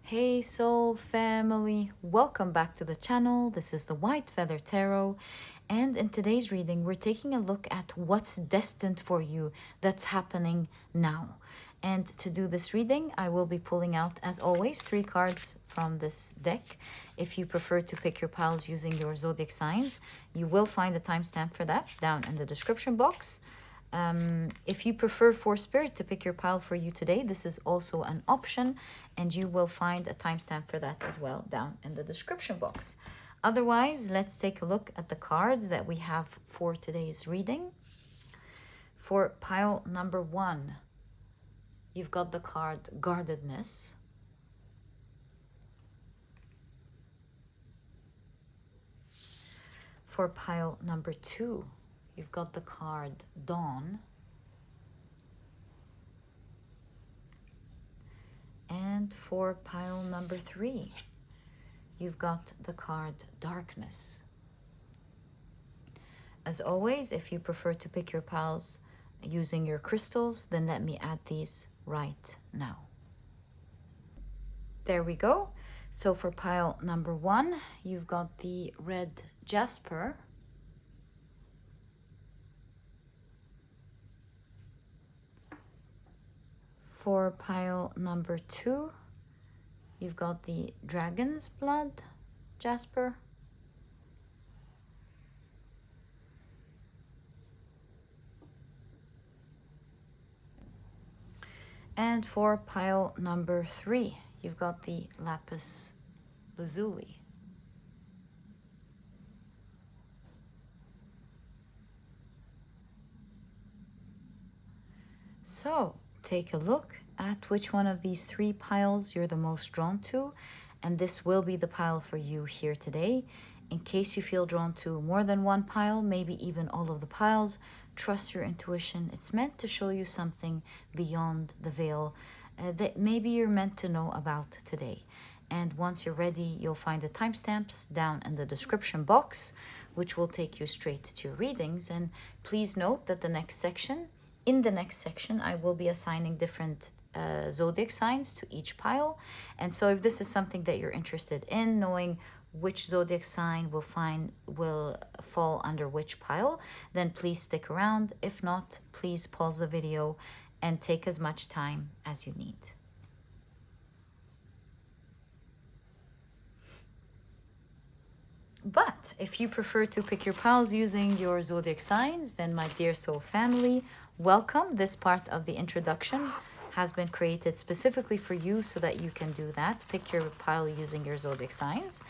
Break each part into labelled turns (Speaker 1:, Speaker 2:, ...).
Speaker 1: Hey soul family, welcome back to the channel. This is the White Feather Tarot, and in today's reading we're taking a look at what's destined for you that's happening now. And to do this reading I will be pulling out, as always, 3 cards from this deck. If you prefer to pick your piles using your zodiac signs, you will find a timestamp for that down in the description box. If you prefer for Spirit to pick your pile for you today, this is also an option, and you will find a timestamp for that as well down in the description box. Otherwise, let's take a look at the cards that we have for today's reading. For pile number 1, you've got the card Guardedness. For pile number 2, you've got the card Dawn. And for pile number 3, you've got the card Darkness. As always, if you prefer to pick your piles using your crystals, then let me add these right now. There we go. So for pile number 1, you've got the red Jasper. For pile number 2, you've got the Dragon's Blood Jasper. And for pile number 3, you've got the Lapis Lazuli. So take a look at which one of these 3 piles you're the most drawn to, and this will be the pile for you here today. In case you feel drawn to more than one pile, maybe even all of the piles, trust your intuition. It's meant to show you something beyond the veil that maybe you're meant to know about today. And once you're ready, you'll find the timestamps down in the description box, which will take you straight to your readings. And please note that in the next section, I will be assigning different zodiac signs to each pile. And so if this is something that you're interested in, knowing which zodiac sign will fall under which pile, then please stick around. If not, please pause the video and take as much time as you need. But if you prefer to pick your piles using your zodiac signs, then my dear soul family, welcome. This part of the introduction has been created specifically for you so that you can do that. Pick your pile using your zodiac signs.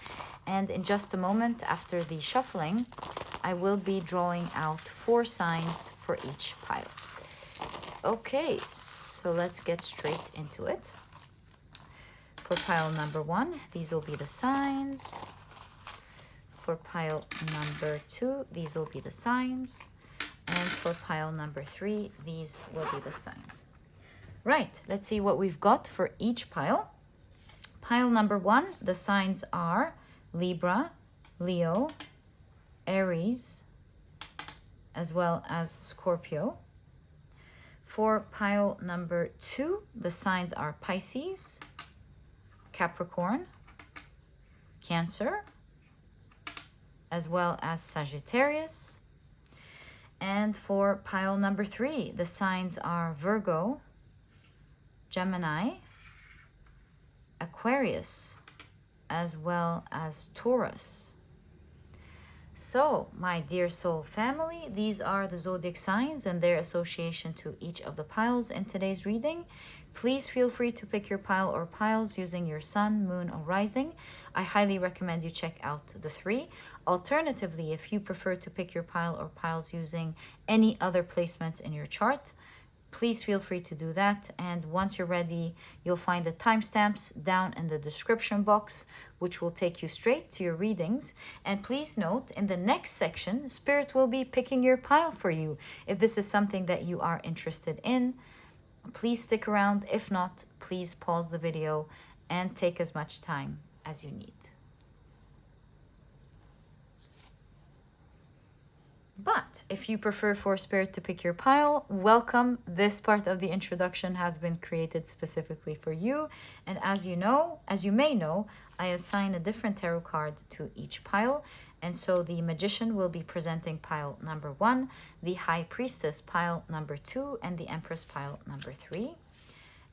Speaker 1: And in just a moment after the shuffling, I will be drawing out 4 signs for each pile. Okay, so let's get straight into it. For pile number 1, these will be the signs. For pile number 2, these will be the signs. And for pile number 3, these will be the signs. Right, let's see what we've got for each pile. Pile number 1, the signs are Libra, Leo, Aries, as well as Scorpio. For pile number 2, the signs are Pisces, Capricorn, Cancer, as well as Sagittarius. And for pile number 3, the signs are Virgo, Gemini, Aquarius, as well as Taurus. So, my dear soul family, these are the zodiac signs and their association to each of the piles in today's reading. Please feel free to pick your pile or piles using your sun, moon, or rising. I highly recommend you check out the 3. Alternatively, if you prefer to pick your pile or piles using any other placements in your chart, please feel free to do that. And once you're ready, you'll find the timestamps down in the description box, which will take you straight to your readings. And please note, in the next section, Spirit will be picking your pile for you. If this is something that you are interested in, please stick around. If not, please pause the video and take as much time as you need. But if you prefer for Spirit to pick your pile, welcome. This part of the introduction has been created specifically for you. And as you may know, I assign a different tarot card to each pile. And so the Magician will be presenting pile number 1, the High Priestess pile number 2, and the Empress pile number 3.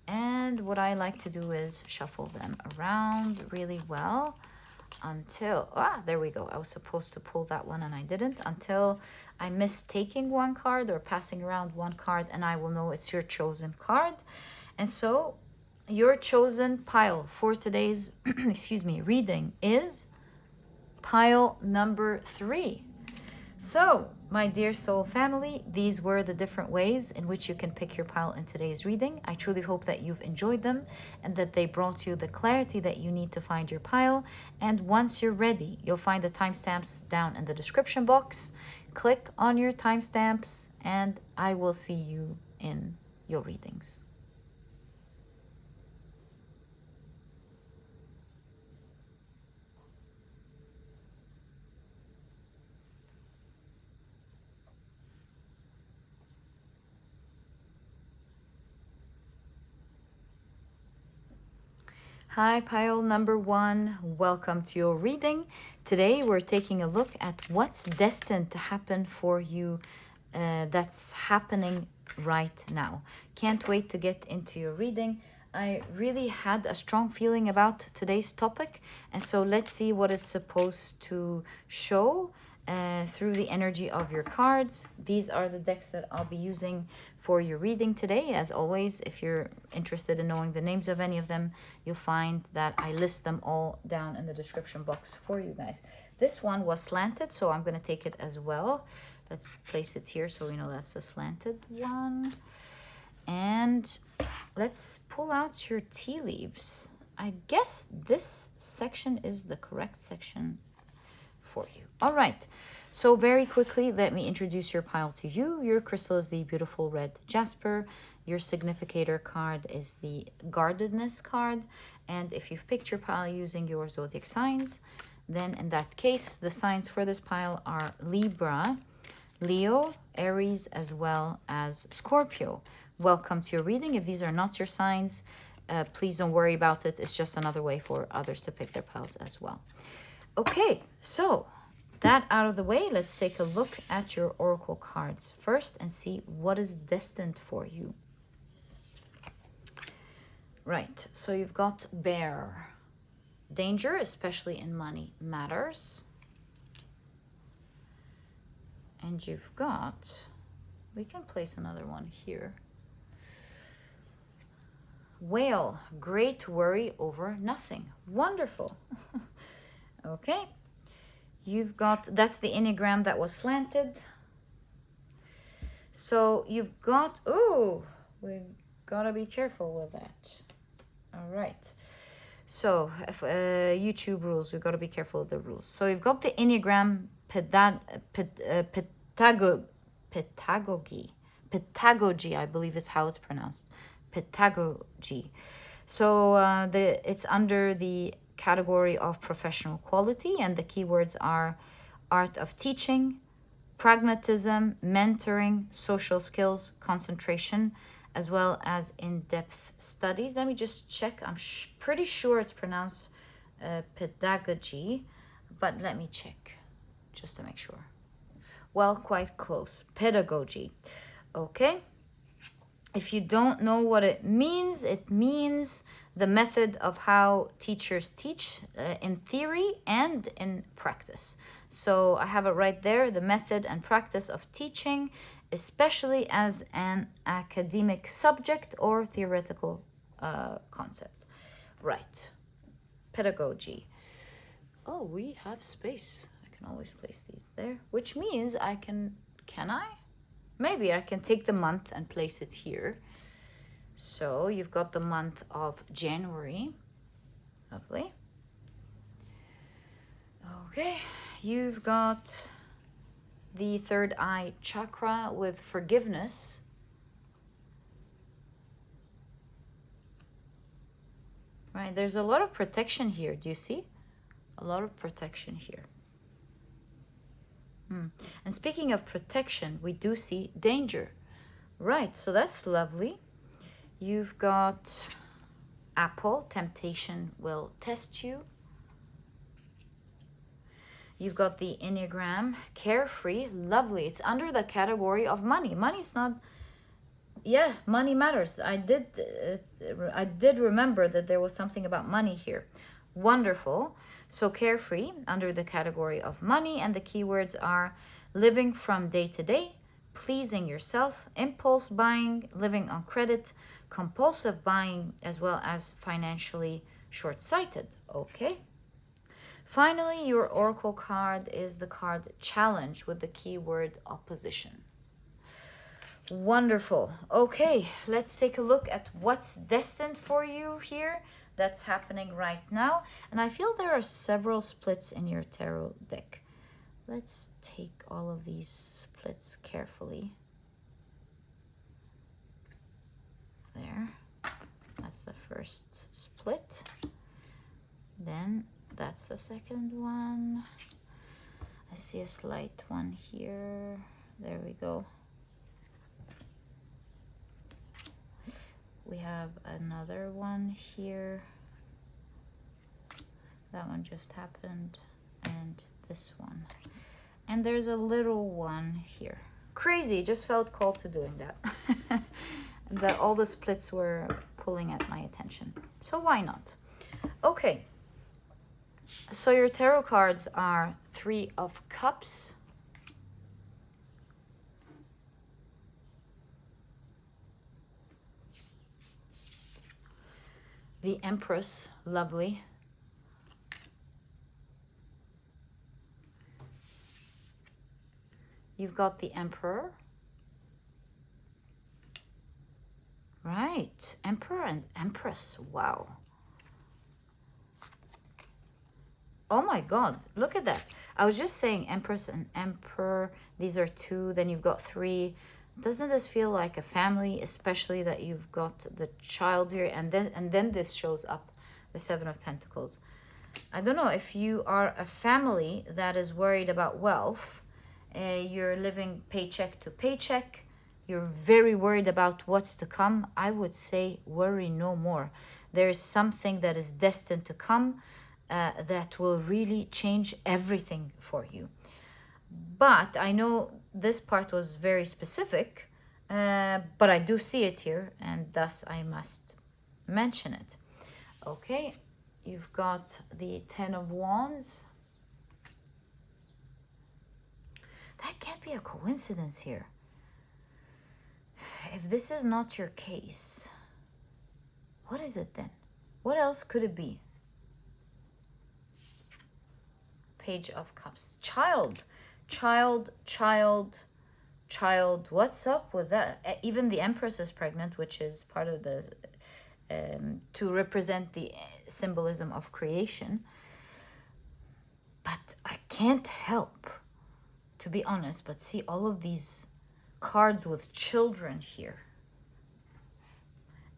Speaker 1: And what I like to do is shuffle them around really well until, there we go. I was supposed to pull that one and I didn't, until I miss taking one card or passing around one card, and I will know it's your chosen card. And so your chosen pile for today's reading is pile number 3. So, my dear soul family, these were the different ways in which you can pick your pile in today's reading. I truly hope that you've enjoyed them and that they brought you the clarity that you need to find your pile. And once you're ready, you'll find the timestamps down in the description box. Click on your timestamps and I will see you in your readings. Hi, pile number 1. Welcome to your reading. Today we're taking a look at what's destined to happen for you that's happening right now. Can't wait to get into your reading. I really had a strong feeling about today's topic, and so let's see what it's supposed to show through the energy of your cards. These are the decks that I'll be using for your reading today. As always, if you're interested in knowing the names of any of them, you'll find that I list them all down in the description box for you guys. This one was slanted, so I'm going to take it as well. Let's place it here so we know that's a slanted one. And let's pull out your tea leaves. I guess this section is the correct section for you. All right, so very quickly, let me introduce your pile to you. Your crystal is the beautiful red Jasper. Your significator card is the guardedness card. And if you've picked your pile using your zodiac signs, then in that case, the signs for this pile are Libra, Leo, Aries, as well as Scorpio. Welcome to your reading. If these are not your signs, please don't worry about it. It's just another way for others to pick their piles as well. Okay, so that out of the way, let's take a look at your oracle cards first and see what is destined for you. Right, so you've got Bear. Danger, especially in money matters. And you've got, we can place another one here. Whale, great worry over nothing. Wonderful. Okay, you've got, that's the Enneagram that was slanted. So you've got, we gotta be careful with that. All right. So if, YouTube rules, we've got to be careful with the rules. So you've got the Enneagram pedagogy, I believe it's how it's pronounced. Pedagogy. So it's under the category of professional quality, and the keywords are art of teaching, pragmatism, mentoring, social skills, concentration, as well as in-depth studies. Let me just check. I'm pretty sure it's pronounced pedagogy, but let me check just to make sure. Well, quite close. Pedagogy. Okay. If you don't know what it means the method of how teachers teach in theory and in practice. So I have it right there, the method and practice of teaching, especially as an academic subject or theoretical concept. Right. Pedagogy. Oh, we have space. I can always place these there, which means I can I? Maybe I can take the month and place it here. So you've got the month of January. Lovely. Okay, you've got the third eye chakra with forgiveness. Right, there's a lot of protection here. Do you see? A lot of protection here. And speaking of protection, we do see danger. Right, so that's lovely. You've got Apple, temptation will test you. You've got the Enneagram, carefree, lovely. It's under the category of money. Money's not, yeah, money matters. I did remember that there was something about money here. Wonderful. So carefree under the category of money, and the keywords are living from day to day, pleasing yourself, impulse buying, living on credit, compulsive buying, as well as financially short-sighted. Okay. Finally, your oracle card is the card challenge with the keyword opposition. Wonderful. Okay, let's take a look at what's destined for you here. That's happening right now. And I feel there are several splits in your tarot deck. Let's take all of these splits carefully. There. That's the first split. Then that's the second one. I see a slight one here. There we go. We have another one here. That one just happened. And this one. And there's a little one here. Crazy, just felt called to doing that. That all the splits were pulling at my attention. So why not? Okay. So your tarot cards are 3 of Cups, the Empress, lovely, you've got the Emperor, right, Emperor and Empress, wow. Oh my God, look at that. I was just saying Empress and Emperor. These are 2, then you've got 3. Doesn't this feel like a family, especially that you've got the child here and then this shows up, the 7 of Pentacles. I don't know if you are a family that is worried about wealth. You're living paycheck to paycheck. You're very worried about what's to come. I would say worry no more. There is something that is destined to come. That will really change everything for you. But I know this part was very specific, but I do see it here, and thus I must mention it. Okay, you've got the 10 of Wands. That can't be a coincidence here. If this is not your case, what is it then? What else could it be? Page of Cups. Child. What's up with that? Even the Empress is pregnant, which is part of the to represent the symbolism of creation. But I can't help, to be honest, but see all of these cards with children here.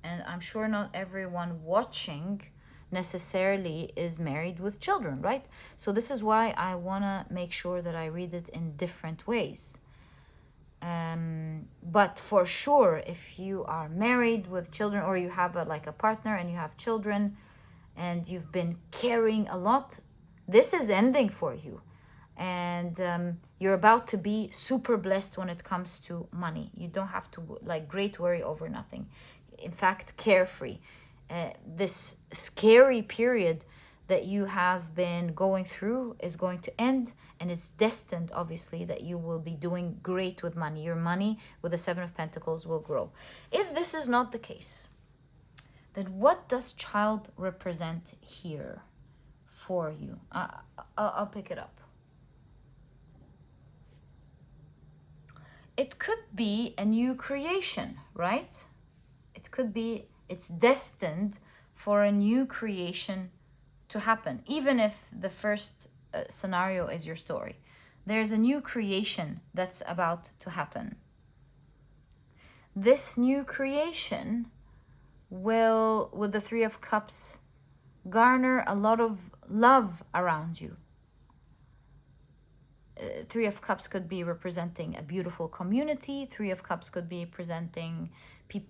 Speaker 1: And I'm sure not everyone watching necessarily is married with children, right? So this is why I want to make sure that I read it in different ways. But for sure, if you are married with children, or you have a partner and you have children and you've been carrying a lot, this is ending for you. And you're about to be super blessed when it comes to money. You don't have to great worry over nothing. In fact, carefree. This scary period that you have been going through is going to end, and it's destined, obviously, that you will be doing great with money. Your money with the 7 of Pentacles will grow. If this is not the case, then what does child represent here for you? I'll pick it up. It could be a new creation, right? It could be it's destined for a new creation to happen, even if the first scenario is your story. There's a new creation that's about to happen. This new creation will, with the 3 of Cups, garner a lot of love around you. Three of Cups could be representing a beautiful community. Three of Cups could be presenting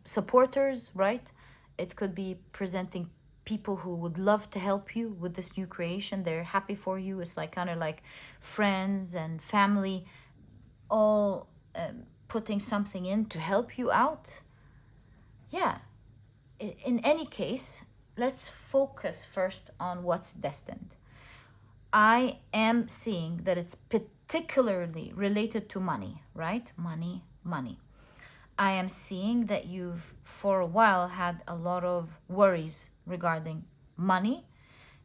Speaker 1: supporters, right? It could be presenting people who would love to help you with this new creation. They're happy for you. It's like kind of like friends and family all putting something in to help you out. Yeah, in any case, let's focus first on what's destined. I am seeing that it's particularly related to money, right? Money, money. I am seeing that you've for a while had a lot of worries regarding money.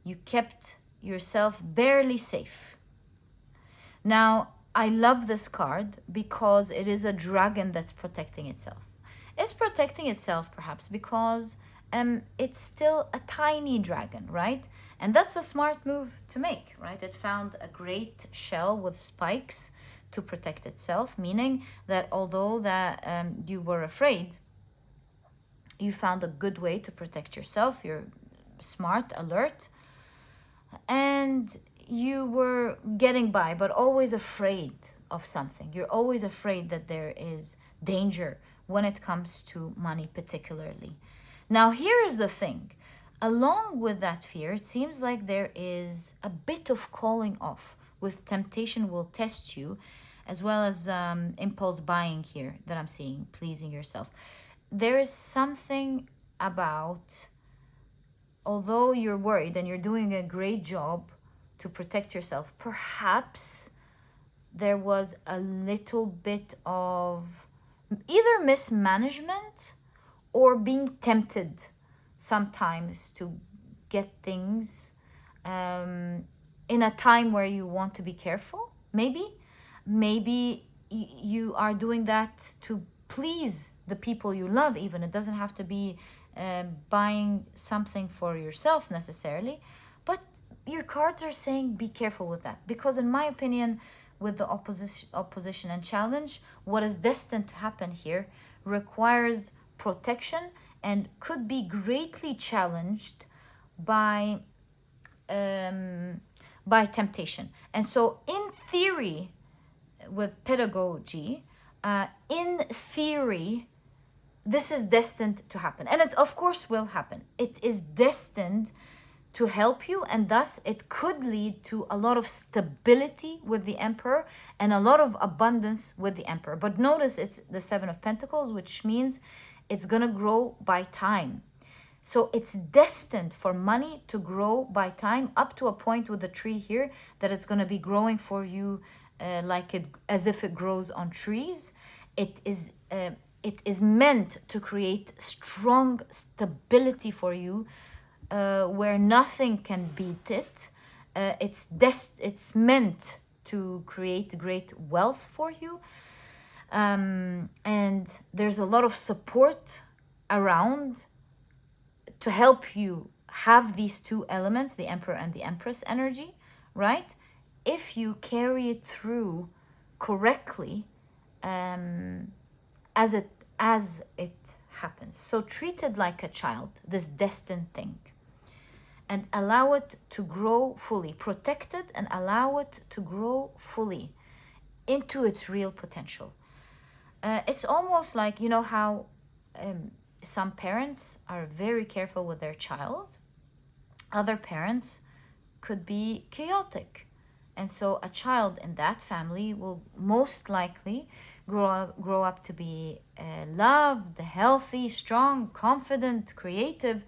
Speaker 1: You kept yourself barely safe. Now, I love this card because it is a dragon that's protecting itself. It's protecting itself perhaps because it's still a tiny dragon, right? And that's a smart move to make, right? It found a great shell with spikes to protect itself, meaning that although that you were afraid, you found a good way to protect yourself. You're smart, alert, and you were getting by, but always afraid of something. You're always afraid that there is danger when it comes to money, particularly. Now, here is the thing. Along with that fear, it seems like there is a bit of calling off with temptation will test you, as well as impulse buying here that I'm seeing, pleasing yourself. There is something about, although you're worried and you're doing a great job to protect yourself, perhaps there was a little bit of either mismanagement or being tempted sometimes to get things in a time where you want to be careful. Maybe you are doing that to please the people you love. Even it doesn't have to be buying something for yourself necessarily, but your cards are saying be careful with that, because in my opinion, with the opposition and challenge, what is destined to happen here requires protection and could be greatly challenged by temptation. And so in theory, with pedagogy, in theory, this is destined to happen, and it of course will happen. It is destined to help you, and thus it could lead to a lot of stability with the Emperor and a lot of abundance with the Emperor. But notice it's the Seven of Pentacles, which means it's gonna grow by time. So it's destined for money to grow by time, up to a point with the tree here that it's gonna be growing for you as if it grows on trees. It is meant to create strong stability for you, where nothing can beat it. It's meant to create great wealth for you, and there's a lot of support around to help you have these two elements, the Emperor and the Empress energy, right? If you carry it through correctly, as it happens. So treat it like a child, this destined thing, and allow it to grow fully. Protect it and allow it to grow fully into its real potential. It's almost like, you know how some parents are very careful with their child. Other parents could be chaotic. And so a child in that family will most likely grow up to be loved, healthy, strong, confident, creative,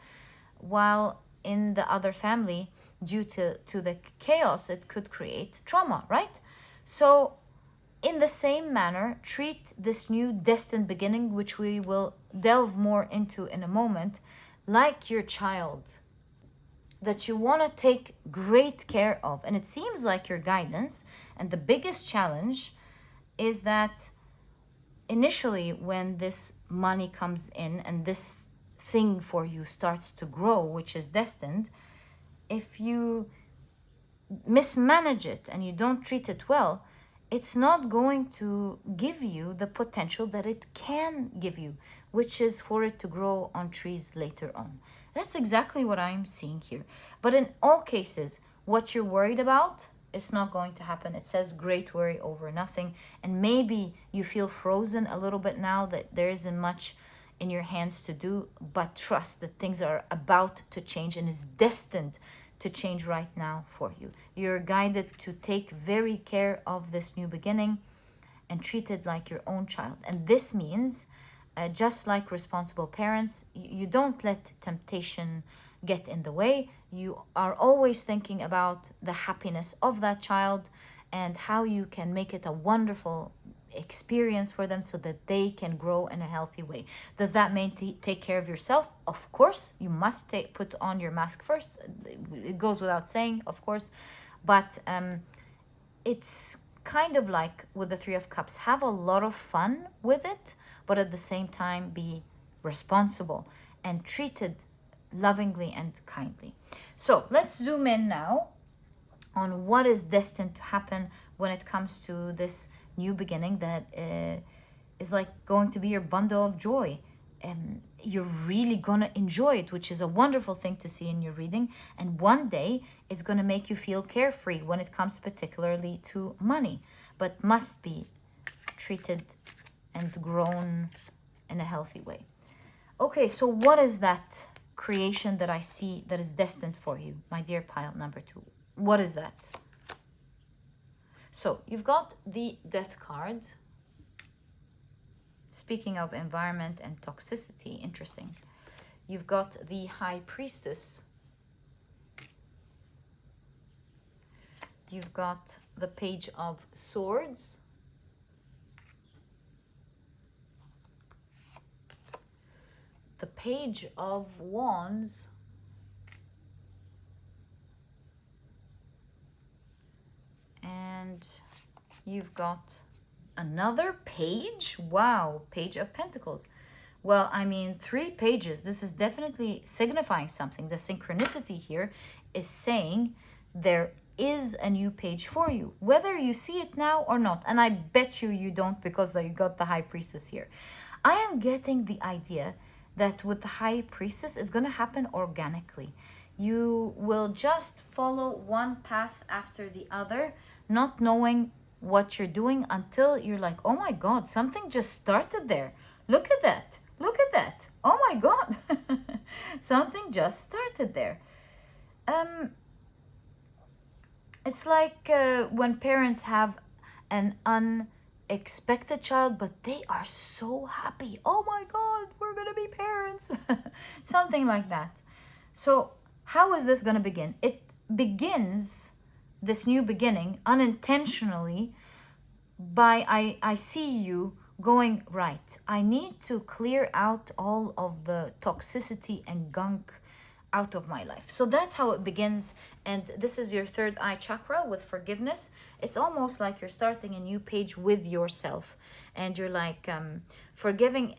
Speaker 1: while in the other family, due to the chaos, it could create trauma, right? So in the same manner, treat this new destined beginning, which we will delve more into in a moment, like your child that you want to take great care of. And it seems like your guidance and the biggest challenge is that initially when this money comes in and this thing for you starts to grow, which is destined, if you mismanage it and you don't treat it well, it's not going to give you the potential that it can give you, which is for it to grow on trees later on. That's exactly what I'm seeing here. But in all cases, what you're worried about It's not going to happen. It says great worry over nothing. And maybe you feel frozen a little bit now, that there isn't much in your hands to do, but trust that things are about to change and is destined to change right now for you. You're guided to take very care of this new beginning and treat it like your own child. And this means, just like responsible parents, you don't let temptation get in the way. You are always thinking about the happiness of that child and how you can make it a wonderful experience for them so that they can grow in a healthy way. Does that mean take care of yourself? Of course, you must put on your mask first. It goes without saying, of course, but it's kind of like with the Three of Cups. Have a lot of fun with it, but at the same time be responsible and treated lovingly and kindly. So let's zoom in now on what is destined to happen when it comes to this new beginning that is like going to be your bundle of joy. And you're really gonna enjoy it, which is a wonderful thing to see in your reading. And one day it's gonna make you feel carefree when it comes particularly to money, but must be treated and grown in a healthy way. Okay, so what is that creation that I see that is destined for you, my dear pile number 2? What is that? So you've got the Death card. Speaking of environment and toxicity, interesting. You've got the High Priestess. You've got the Page of Swords. The Page of Wands. And you've got another page. Wow, Page of Pentacles. Well, I mean, 3 pages. This is definitely signifying something. The synchronicity here is saying there is a new page for you, whether you see it now or not. And I bet you don't, because you got the High Priestess here. I am getting the idea that with the High Priestess, it's going to happen organically. You will just follow one path after the other, not knowing what you're doing until you're like, oh my God, something just started there. Look at that. Look at that. Oh my God. Something just started there. It's like when parents have an unexpected child, but they are so happy. Oh my God, we're going to be parents. Something like that. So how is this going to begin? It begins, this new beginning, unintentionally by I see you going, right, I need to clear out all of the toxicity and gunk out of my life. So that's how it begins. And this is your third eye chakra with forgiveness. It's almost like you're starting a new page with yourself, and you're like forgiving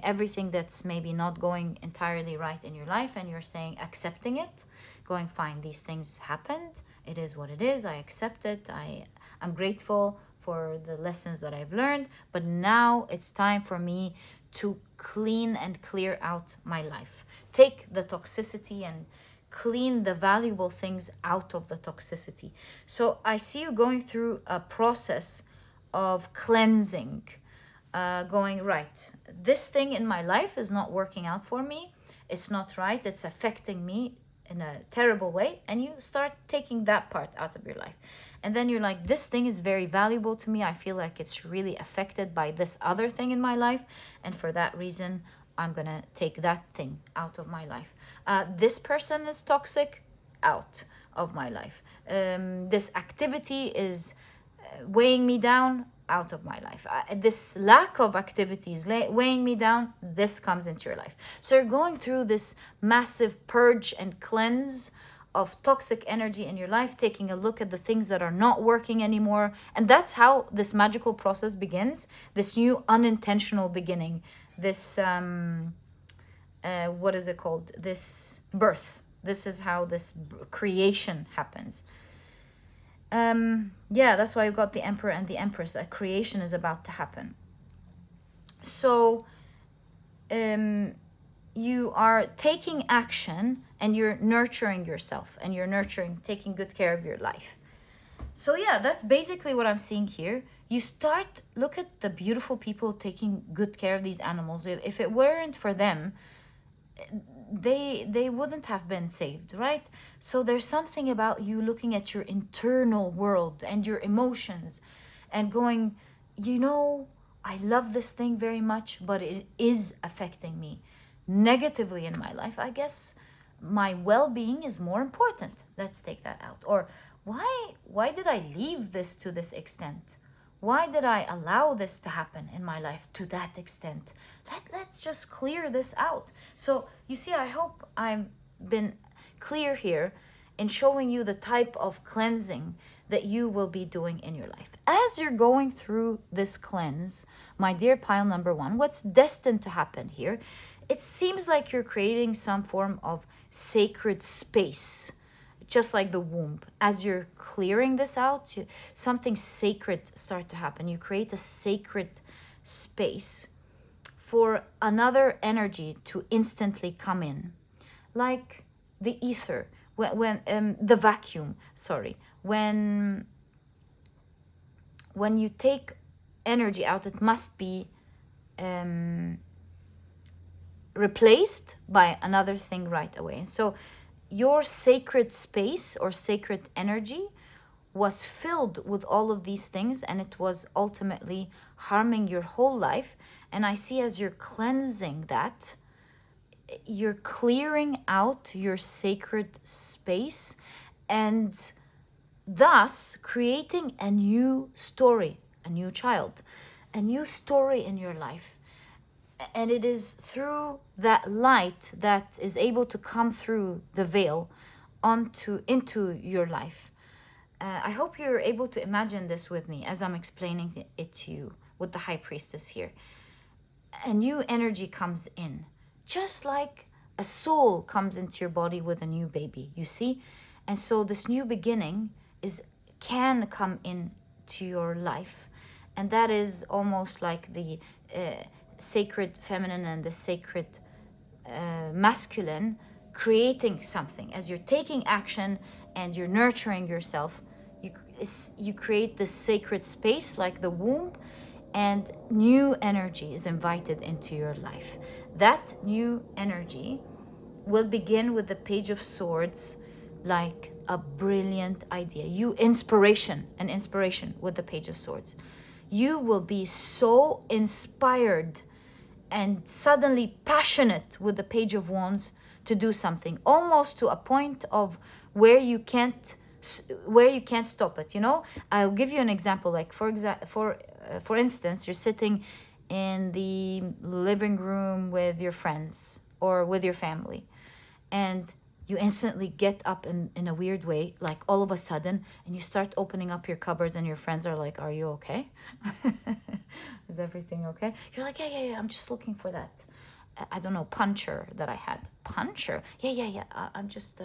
Speaker 1: everything that's maybe not going entirely right in your life, and you're saying, accepting it, going, fine, these things happened, it is what it is, I accept it, I'm grateful for the lessons that I've learned, but now it's time for me to clean and clear out my life. Take the toxicity and clean the valuable things out of the toxicity. So I see you going through a process of cleansing, going, right, this thing in my life is not working out for me, it's not right, it's affecting me in a terrible way, and you start taking that part out of your life. And then you're like, this thing is very valuable to me, I feel like it's really affected by this other thing in my life, and for that reason I'm gonna take that thing out of my life. This person is toxic, out of my life. This activity is weighing me down, out of my life. This lack of activities weighing me down, this comes into your life. So you're going through this massive purge and cleanse of toxic energy in your life, taking a look at the things that are not working anymore. And that's how this magical process begins, this new unintentional beginning, this what is it called, this birth. This is how this creation happens. Yeah, that's why you've got the Emperor and the Empress. A creation is about to happen. So you are taking action and you're nurturing yourself and you're taking good care of your life. So yeah, that's basically what I'm seeing here. You start, look at the beautiful people taking good care of these animals. If it weren't for them, they wouldn't have been saved, right? So there's something about you looking at your internal world and your emotions and going, I love this thing very much, but it is affecting me negatively in my life. I guess my well-being is more important. Let's take that out. Or why did I leave this to this extent? Why did I allow this to happen in my life to that extent? Let's just clear this out. So you see, I hope I've been clear here in showing you the type of cleansing that you will be doing in your life. As you're going through this cleanse, my dear pile number 1, what's destined to happen here? It seems like you're creating some form of sacred space, just like the womb. As you're clearing this out, something sacred start to happen. You create a sacred space for another energy to instantly come in, like the ether, when the vacuum. Sorry, when you take energy out, it must be replaced by another thing right away. And so your sacred space or sacred energy was filled with all of these things, and it was ultimately harming your whole life. And I see, as you're cleansing that, you're clearing out your sacred space and thus creating a new story, a new child, a new story in your life. And it is through that light that is able to come through the veil into your life. I hope you're able to imagine this with me as I'm explaining it to you with the high priestess here. A new energy comes in, just like a soul comes into your body with a new baby, you see? And so this new beginning can come into your life. And that is almost like the sacred feminine and the sacred masculine creating something. As you're taking action and you're nurturing yourself, you create this sacred space like the womb, and new energy is invited into your life. That new energy will begin with the Page of Swords, like a brilliant idea. An inspiration with the Page of Swords. You will be so inspired and suddenly passionate with the Page of Wands to do something, almost to a point of where you can't stop it. I'll give you an example. Like for instance, you're sitting in the living room with your friends or with your family, and you instantly get up in a weird way, like all of a sudden, and you start opening up your cupboards, and your friends are like, "Are you okay? Is everything okay?" You're like, yeah, I'm just looking for that, I don't know, puncher that I had. Puncher? Yeah. I'm just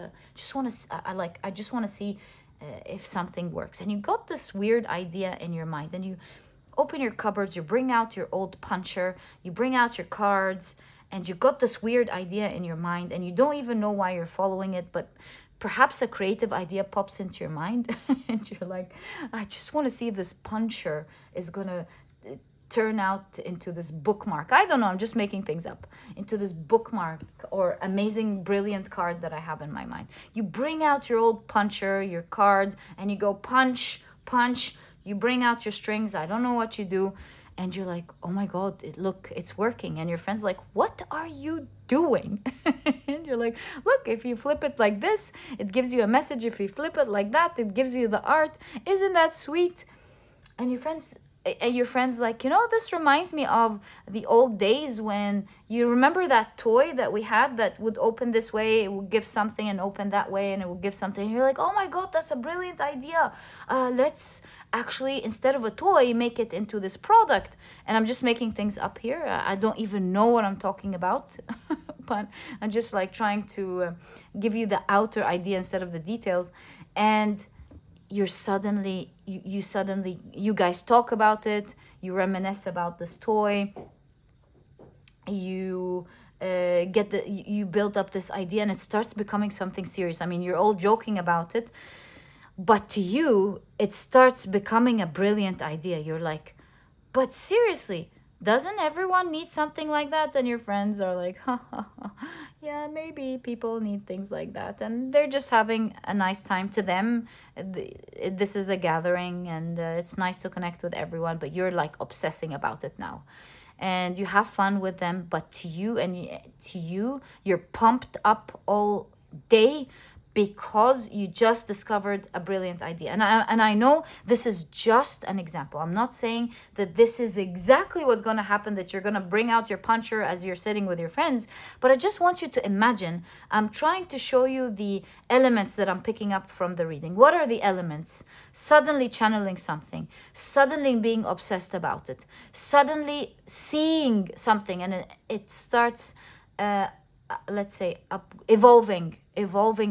Speaker 1: want to, I just want to see if something works. And you got this weird idea in your mind, and you open your cupboards, you bring out your old puncher, you bring out your cards, and you got this weird idea in your mind, and you don't even know why you're following it, but perhaps a creative idea pops into your mind, and you're like, I just want to see if this puncher is gonna turn out into this bookmark. I don't know, I'm just making things up. Into this bookmark or amazing, brilliant card that I have in my mind. You bring out your old puncher, your cards, and you go punch. You bring out your strings. I don't know what you do. And you're like, oh my God, look, it's working. And your friend's like, what are you doing? And you're like, look, if you flip it like this, it gives you a message. If you flip it like that, it gives you the art. Isn't that sweet? And your friend's like, this reminds me of the old days when you remember that toy that we had that would open this way, it would give something, and open that way, and it would give something. And you're like, oh my God, that's a brilliant idea. Let's actually, instead of a toy, make it into this product. And I'm just making things up here. I don't even know what I'm talking about, but I'm just like trying to give you the outer idea instead of the details. And you guys talk about it, you reminisce about this toy, you you build up this idea and it starts becoming something serious. I mean, you're all joking about it, but to you it starts becoming a brilliant idea. You're like, but seriously, doesn't everyone need something like that? And your friends are like, ha ha ha, yeah, maybe people need things like that, and they're just having a nice time. To them, this is a gathering, and it's nice to connect with everyone, but you're like obsessing about it now. And you have fun with them, but to you, you're pumped up all day because you just discovered a brilliant idea. And I know this is just an example. I'm not saying that this is exactly what's going to happen, that you're going to bring out your puncher as you're sitting with your friends, but I just want you to imagine. I'm trying to show you the elements that I'm picking up from the reading. What are the elements? Suddenly channeling something, suddenly being obsessed about it, suddenly seeing something, and it starts let's say evolving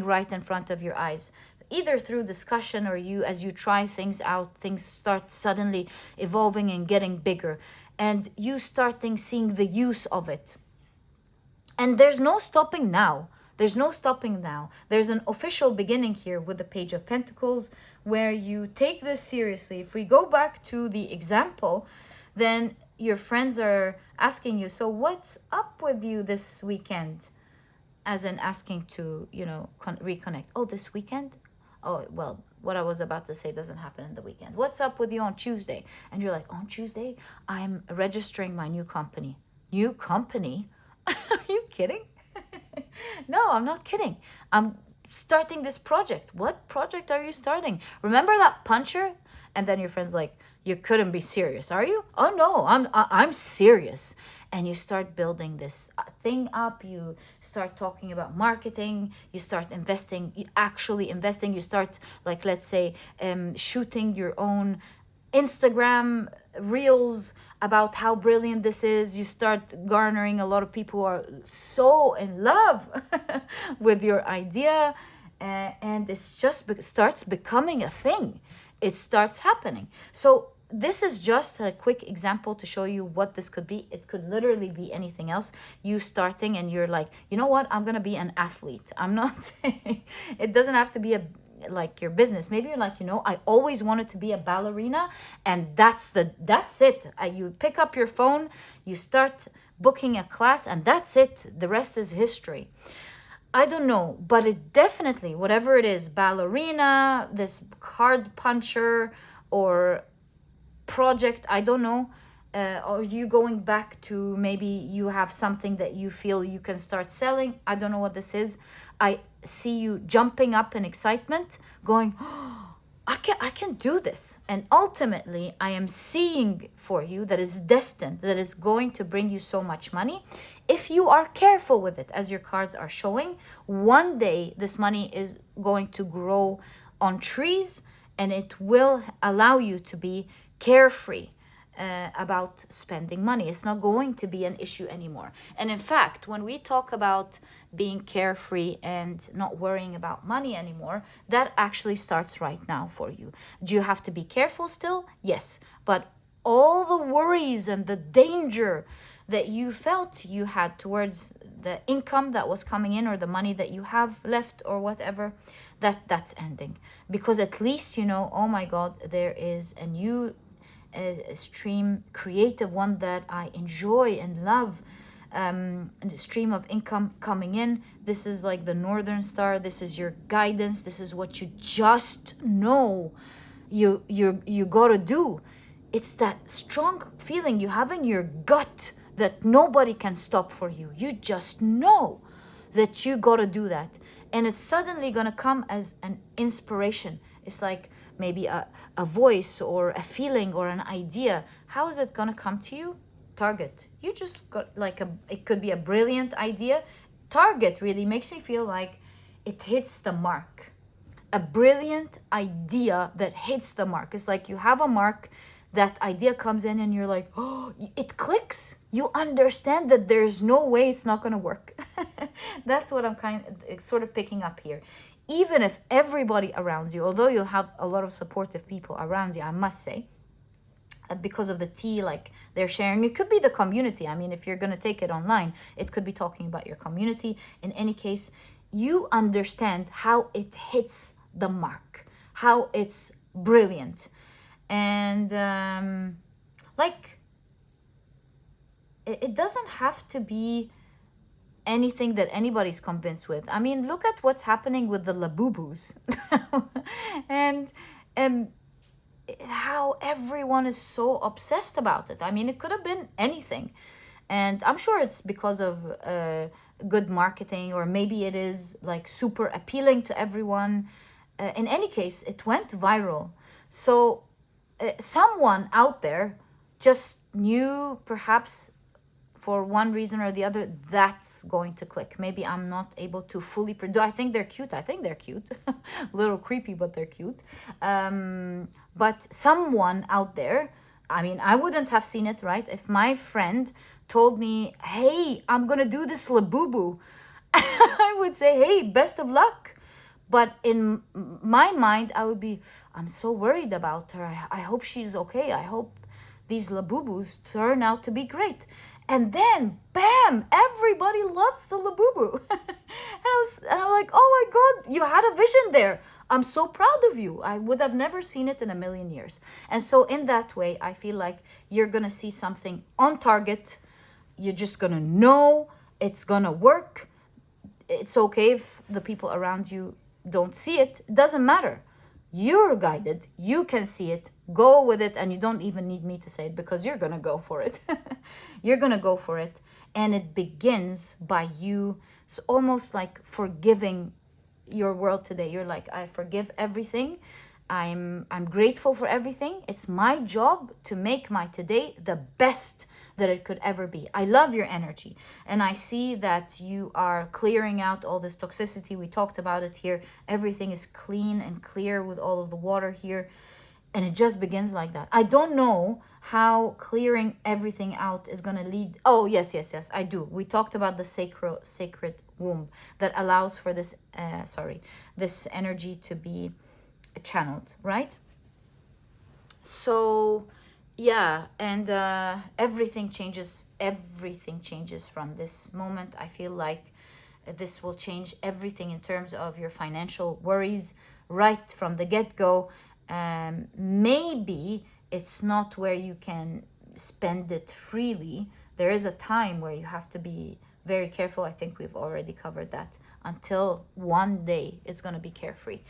Speaker 1: right in front of your eyes, either through discussion, or you, as you try things out, things start suddenly evolving and getting bigger, and you starting seeing the use of it. And there's no stopping now. There's no stopping now. There's an official beginning here with the Page of Pentacles, where you take this seriously. If we go back to the example, then your friends are asking you, so what's up with you this weekend? As in asking to, reconnect. Oh, this weekend? Oh, well, what I was about to say doesn't happen in the weekend. What's up with you on Tuesday? And you're like, on Tuesday, I'm registering my new company. New company? Are you kidding? No, I'm not kidding. I'm starting this project. What project are you starting? Remember that puncher? And then your friend's like, you couldn't be serious, are you? Oh no, I'm serious. And you start building this thing up. You start talking about marketing. You start investing. You actually investing. You start, like, let's say, shooting your own Instagram reels about how brilliant this is. You start garnering a lot of people who are so in love with your idea, and it's just starts becoming a thing. It starts happening. So this is just a quick example to show you what this could be. It could literally be anything else. You starting and you're like, you know what? I'm going to be an athlete. I'm not saying it doesn't have to be like your business. Maybe you're like, I always wanted to be a ballerina, and that's it. You pick up your phone, you start booking a class, and that's it. The rest is history. I don't know, but it definitely, whatever it is, ballerina, this card puncher, or project, I don't know, or you going back to, maybe you have something that you feel you can start selling. I don't know what this is. I see you jumping up in excitement, going, oh, I can do this. And ultimately, I am seeing for you that is destined, that is going to bring you so much money. If you are careful with it, as your cards are showing, one day this money is going to grow on trees, and it will allow you to be carefree about spending money. It's not going to be an issue anymore. And in fact, when we talk about being carefree and not worrying about money anymore, that actually starts right now for you. Do you have to be careful still? Yes. But all the worries and the danger that you felt you had towards the income that was coming in, or the money that you have left, or whatever, that's ending. Because at least oh my God, there is a new stream, creative one, that I enjoy and love, and the stream of income coming in. This is like the northern star. This is your guidance. This is what you just know you gotta do. It's that strong feeling you have in your gut that nobody can stop for you. You just know that you gotta do that, and it's suddenly gonna come as an inspiration. It's like maybe a voice, or a feeling, or an idea. How is it gonna come to you? Target. You just got it could be a brilliant idea. Target really makes me feel like it hits the mark. A brilliant idea that hits the mark. It's like you have a mark, that idea comes in, and you're like, oh, it clicks. You understand that there's no way it's not gonna work. That's what I'm sort of picking up here. Even if everybody around you, although you'll have a lot of supportive people around you, I must say, because of the tea, like they're sharing. It could be the community. I mean, if you're going to take it online, it could be talking about your community. In any case, you understand how it hits the mark, how it's brilliant. And like, it doesn't have to be anything that anybody's convinced with. I mean, look at what's happening with the Labubus and how everyone is so obsessed about it. I mean, it could have been anything. And I'm sure it's because of good marketing, or maybe it is like super appealing to everyone. In any case, it went viral. So someone out there just knew, perhaps for one reason or the other, that's going to click. Maybe I'm not able to fully produce. I think they're cute. A little creepy, but they're cute. But someone out there, I mean, I wouldn't have seen it, right? If my friend told me, hey, I'm gonna do this Labubu, I would say, hey, best of luck. But in my mind, I would be, I'm so worried about her. I hope she's okay. I hope these Labubus turn out to be great. And then, bam, everybody loves the Labubu. and I'm like, oh my God, you had a vision there. I'm so proud of you. I would have never seen it in a million years. And so in that way, I feel like you're going to see something on target. You're just going to know it's going to work. It's okay if the people around you don't see it. It doesn't matter. You're guided. You can see it. Go with it. And you don't even need me to say it, because you're going to go for it. You're going to go for it. And it begins by you. It's almost like forgiving your world today. You're like, I forgive everything. I'm grateful for everything. It's my job to make my today the best that it could ever be. I love your energy. And I see that you are clearing out all this toxicity. We talked about it here. Everything is clean and clear with all of the water here. And it just begins like that. I don't know how clearing everything out is going to lead. Oh, yes, I do. We talked about the sacred womb that allows for this, this energy to be channeled, right? So, yeah, and everything changes from this moment. I feel like this will change everything in terms of your financial worries right from the get-go. Maybe it's not where you can spend it freely. There is a time where you have to be very careful. I think we've already covered that. Until one day it's going to be carefree.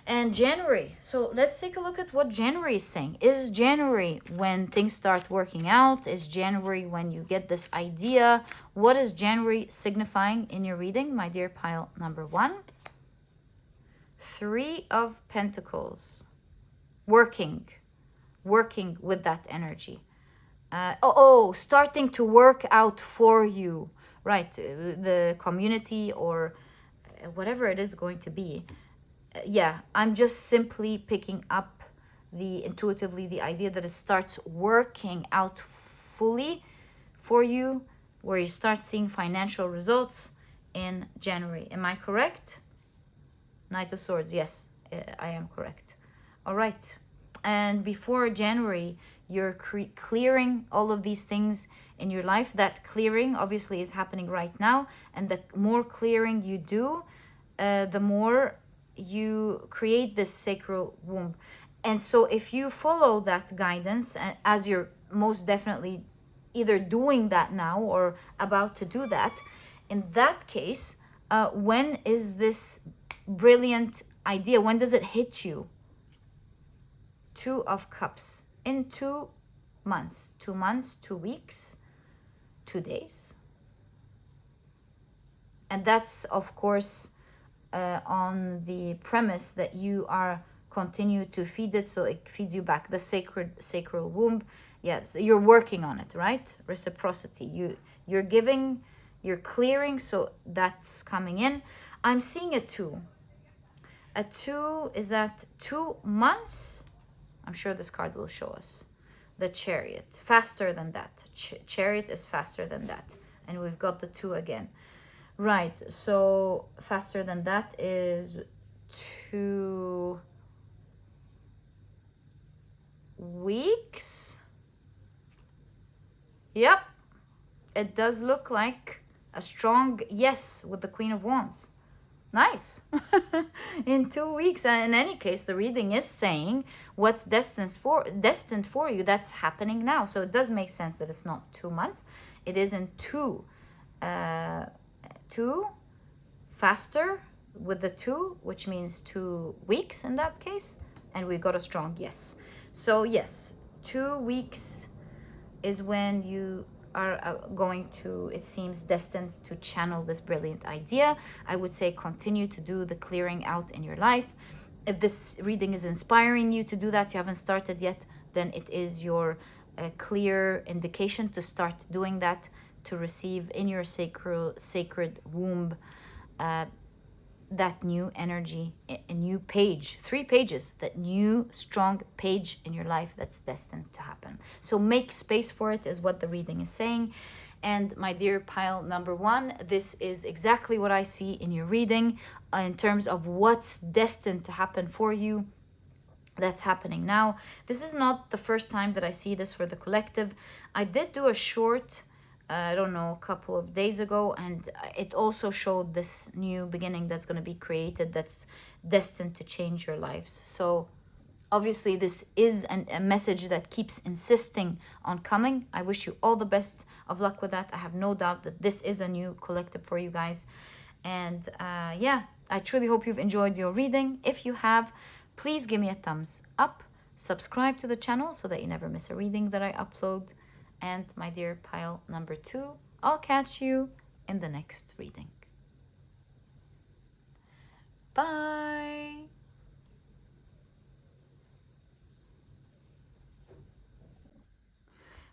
Speaker 1: And January. So let's take a look at what January is saying. Is January when things start working out? Is January when you get this idea? What is January signifying in your reading, my dear pile number 1? 3 of Pentacles. Working with that energy. Starting to work out for you, right? The community or whatever it is going to be. I'm just simply picking up intuitively the idea that it starts working out fully for you, where you start seeing financial results in January. Am I correct? Knight of Swords. Yes, I am correct. All right. And before January, you're clearing all of these things in your life. That clearing obviously is happening right now. And the more clearing you do, the more you create this sacral womb. And so if you follow that guidance, as you're most definitely either doing that now or about to do that, in that case, when is this brilliant idea? When does it hit you? 2 of Cups. In 2 months. 2 months, 2 weeks, 2 days. And that's, of course, on the premise that you are continue to feed it, so it feeds you back. The sacral womb. Yes, you're working on it, right? Reciprocity. You're giving, you're clearing, so that's coming in. I'm seeing a 2. A 2 is that 2 months. I'm sure this card will show us. The Chariot. Faster than that. Chariot is faster than that. And we've got the 2 again. Right, so faster than that is 2 weeks. Yep, it does look like a strong yes with the Queen of Wands. Nice. In 2 weeks. And in any case, the reading is saying what's destined for you, that's happening now. So it does make sense that it's not 2 months. It is in two faster with the 2, which means 2 weeks in that case. And we got a strong yes. So yes, 2 weeks is when you are going to, it seems, destined to channel this brilliant idea. I would say continue to do the clearing out in your life. If this reading is inspiring you to do that, you haven't started yet, then it is your clear indication to start doing that, to receive in your sacred womb that new energy, a new page, 3 pages, that new strong page in your life that's destined to happen. So make space for it is what the reading is saying. And my dear pile number 1, this is exactly what I see in your reading in terms of what's destined to happen for you. That's happening now. This is not the first time that I see this for the collective. I did do a short I don't know, a couple of days ago, and it also showed this new beginning that's going to be created, that's destined to change your lives. So obviously this is a message that keeps insisting on coming. I wish you all the best of luck with that. I have no doubt that this is a new collective for you guys. And yeah, I truly hope you've enjoyed your reading. If you have, please give me a thumbs up, subscribe to the channel so that you never miss a reading that I upload. And my dear pile number 2, I'll catch you in the next reading. Bye.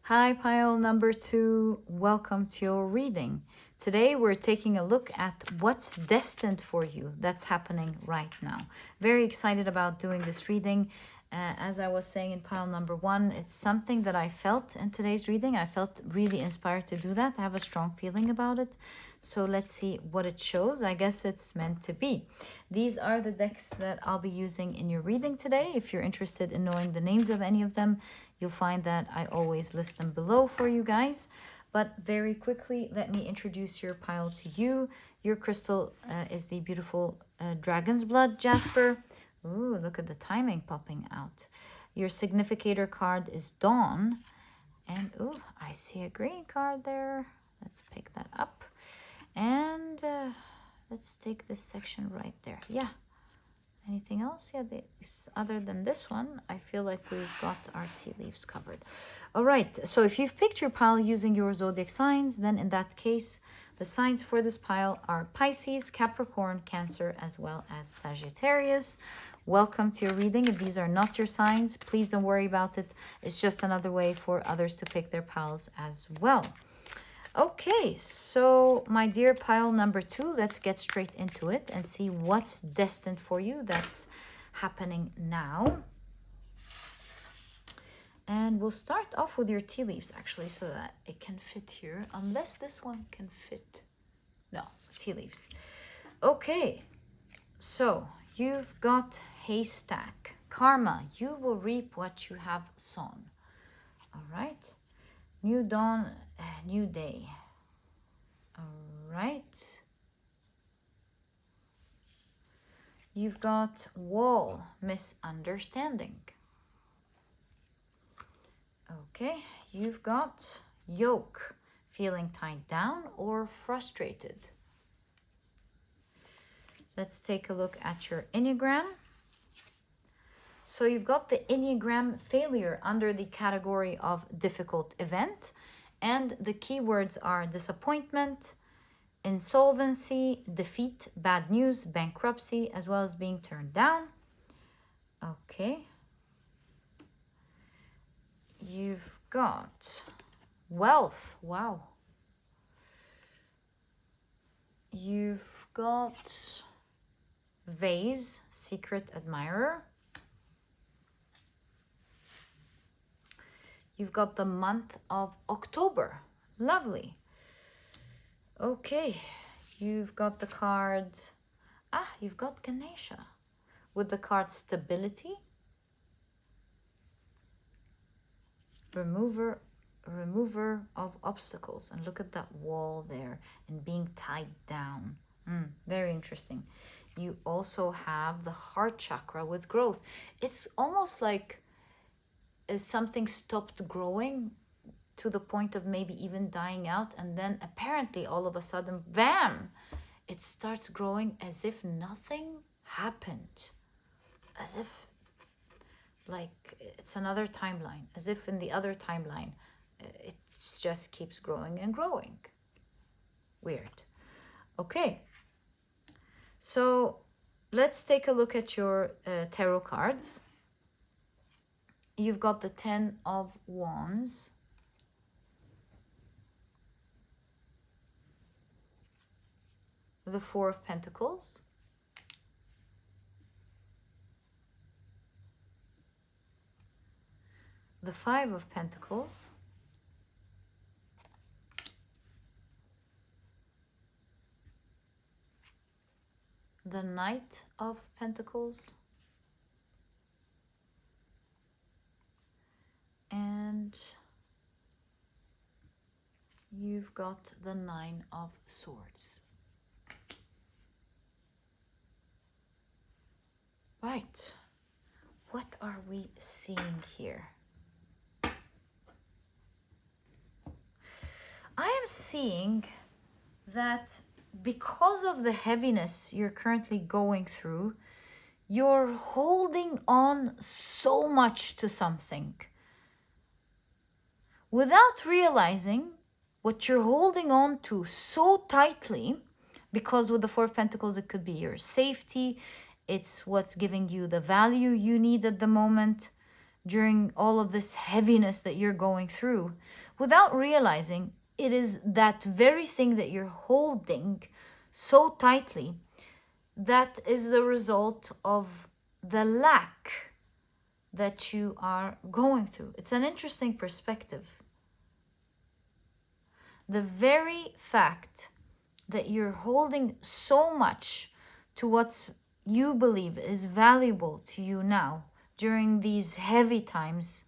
Speaker 1: Hi, pile number 2. Welcome to your reading. Today we're taking a look at what's destined for you that's happening right now. Very excited about doing this reading. As I was saying in pile number 1, it's something that I felt in today's reading. I felt really inspired to do that. I have a strong feeling about it. So let's see what it shows. I guess it's meant to be. These are the decks that I'll be using in your reading today. If you're interested in knowing the names of any of them, you'll find that I always list them below for you guys. But very quickly, let me introduce your pile to you. Your crystal is the beautiful Dragon's Blood Jasper. Ooh, look at the timing popping out. Your significator card is Dawn. And ooh, I see a green card there. Let's pick that up. And let's take this section right there. Yeah. Anything else? Yeah, other than this one, I feel like we've got our tea leaves covered. All right. So if you've picked your pile using your zodiac signs, then in that case, the signs for this pile are Pisces, Capricorn, Cancer, as well as Sagittarius. Welcome to your reading. If these are not your signs, please don't worry about it. It's just another way for others to pick their piles as well. Okay, so my dear pile number 2, let's get straight into it and see what's destined for you that's happening now. And we'll start off with your tea leaves, actually, so that it can fit here, unless this one can fit. No, tea leaves. Okay, so you've got haystack. Karma, you will reap what you have sown. All right. New dawn, new day. All right. You've got wall, misunderstanding. Okay, you've got yoke, feeling tied down or frustrated. Let's take a look at your Enneagram. So you've got the Enneagram failure under the category of difficult event. And the keywords are disappointment, insolvency, defeat, bad news, bankruptcy, as well as being turned down. Okay. You've got wealth. Wow. You've got vase, secret admirer. You've got the month of October. Lovely. Okay. You've got the card. You've got Ganesha with the card stability, remover, remover of obstacles. And look at that wall there and being tied down. Very interesting. You also have the heart chakra with growth. It's almost like something stopped growing to the point of maybe even dying out, and then apparently all of a sudden, bam, it starts growing as if nothing happened, as if like it's another timeline, as if in the other timeline it just keeps growing and growing. Weird. Okay, so let's take a look at your tarot cards. You've got the 10 of Wands, the 4 of Pentacles, the 5 of Pentacles, the Knight of Pentacles, and you've got the 9 of Swords. Right, what are we seeing here? I am seeing that because of the heaviness you're currently going through, you're holding on so much to something without realizing what you're holding on to so tightly. Because with the 4 of Pentacles, it could be your safety. It's what's giving you the value you need at the moment during all of this heaviness that you're going through. Without realizing, it is that very thing that you're holding so tightly that is the result of the lack that you are going through. It's an interesting perspective. The very fact that you're holding so much to what you believe is valuable to you now during these heavy times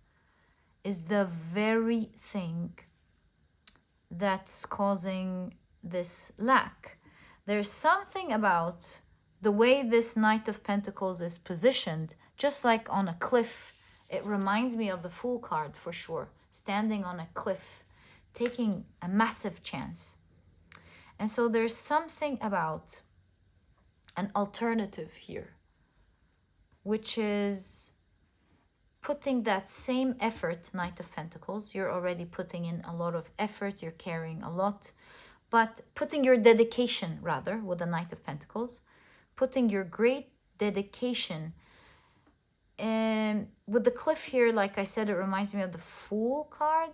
Speaker 1: is the very thing that's causing this lack. There's something about the way this Knight of Pentacles is positioned, just like on a cliff. It reminds me of the Fool card for sure, standing on a cliff, taking a massive chance. And so there's something about an alternative here, which is putting that same effort. Knight of Pentacles, you're already putting in a lot of effort, you're carrying a lot, but putting your dedication, rather, with the Knight of Pentacles, putting your great dedication. And with the cliff here, like I said, it reminds me of the Fool card,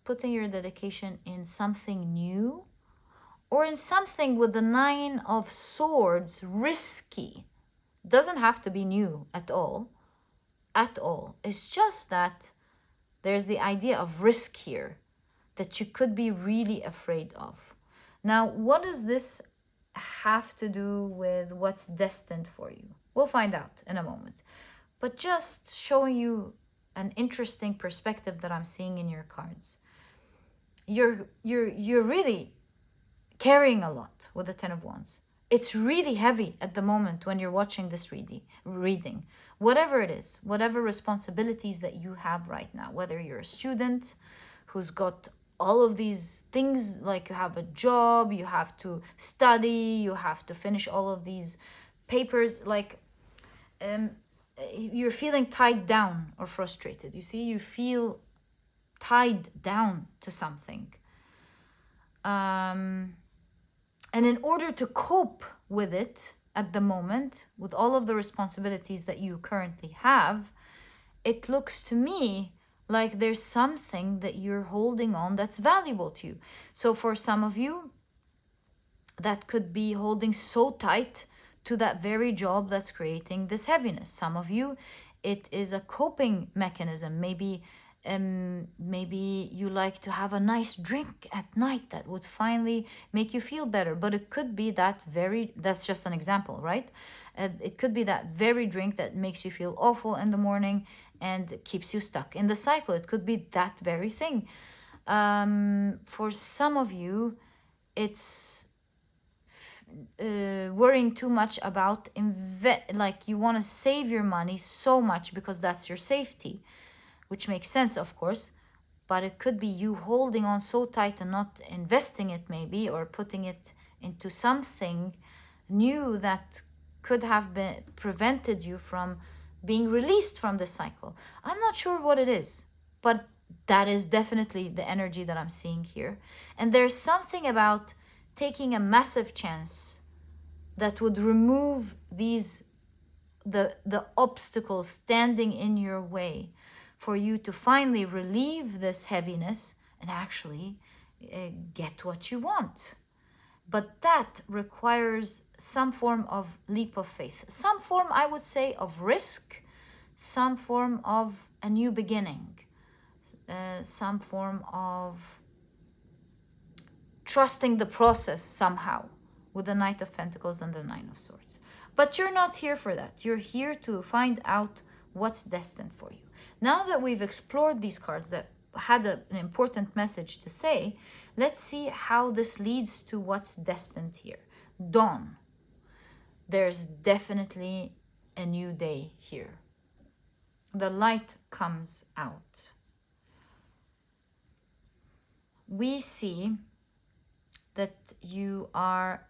Speaker 1: putting your dedication in something new, or in something with the 9 of Swords, risky. Doesn't have to be new at all. It's just that there's the idea of risk here that you could be really afraid of. Now, what does this have to do with what's destined for you? We'll find out in a moment. But just showing you an interesting perspective that I'm seeing in your cards. You're really carrying a lot with the 10 of Wands. It's really heavy at the moment when you're watching this reading. Whatever it is, whatever responsibilities that you have right now, whether you're a student who's got all of these things, like you have a job, you have to study, you have to finish all of these papers, like you're feeling tied down or frustrated. You see, you feel tied down to something. And in order to cope with it at the moment, with all of the responsibilities that you currently have, it looks to me like there's something that you're holding on that's valuable to you. So for some of you, that could be holding so tight to that very job that's creating this heaviness. Some of you, it is a coping mechanism. Maybe you like to have a nice drink at night that would finally make you feel better, but it could be that's just an example, right? It could be that very drink that makes you feel awful in the morning and keeps you stuck in the cycle. It could be that very thing. For some of you, it's worrying too much about like you want to save your money so much because that's your safety, which makes sense, of course. But it could be you holding on so tight and not investing it, maybe, or putting it into something new that could have been prevented you from being released from this cycle. I'm not sure what it is, but that is definitely the energy that I'm seeing here. And there's something about taking a massive chance that would remove the obstacles standing in your way for you to finally relieve this heaviness and actually get what you want. But that requires some form of leap of faith, some form, I would say, of risk, some form of a new beginning, some form of trusting the process somehow, with the Knight of Pentacles and the Nine of Swords. But you're not here for that. You're here to find out what's destined for you. Now that we've explored these cards that had an important message to say, let's see how this leads to what's destined here. Dawn. There's definitely a new day here. The light comes out. We see that you are,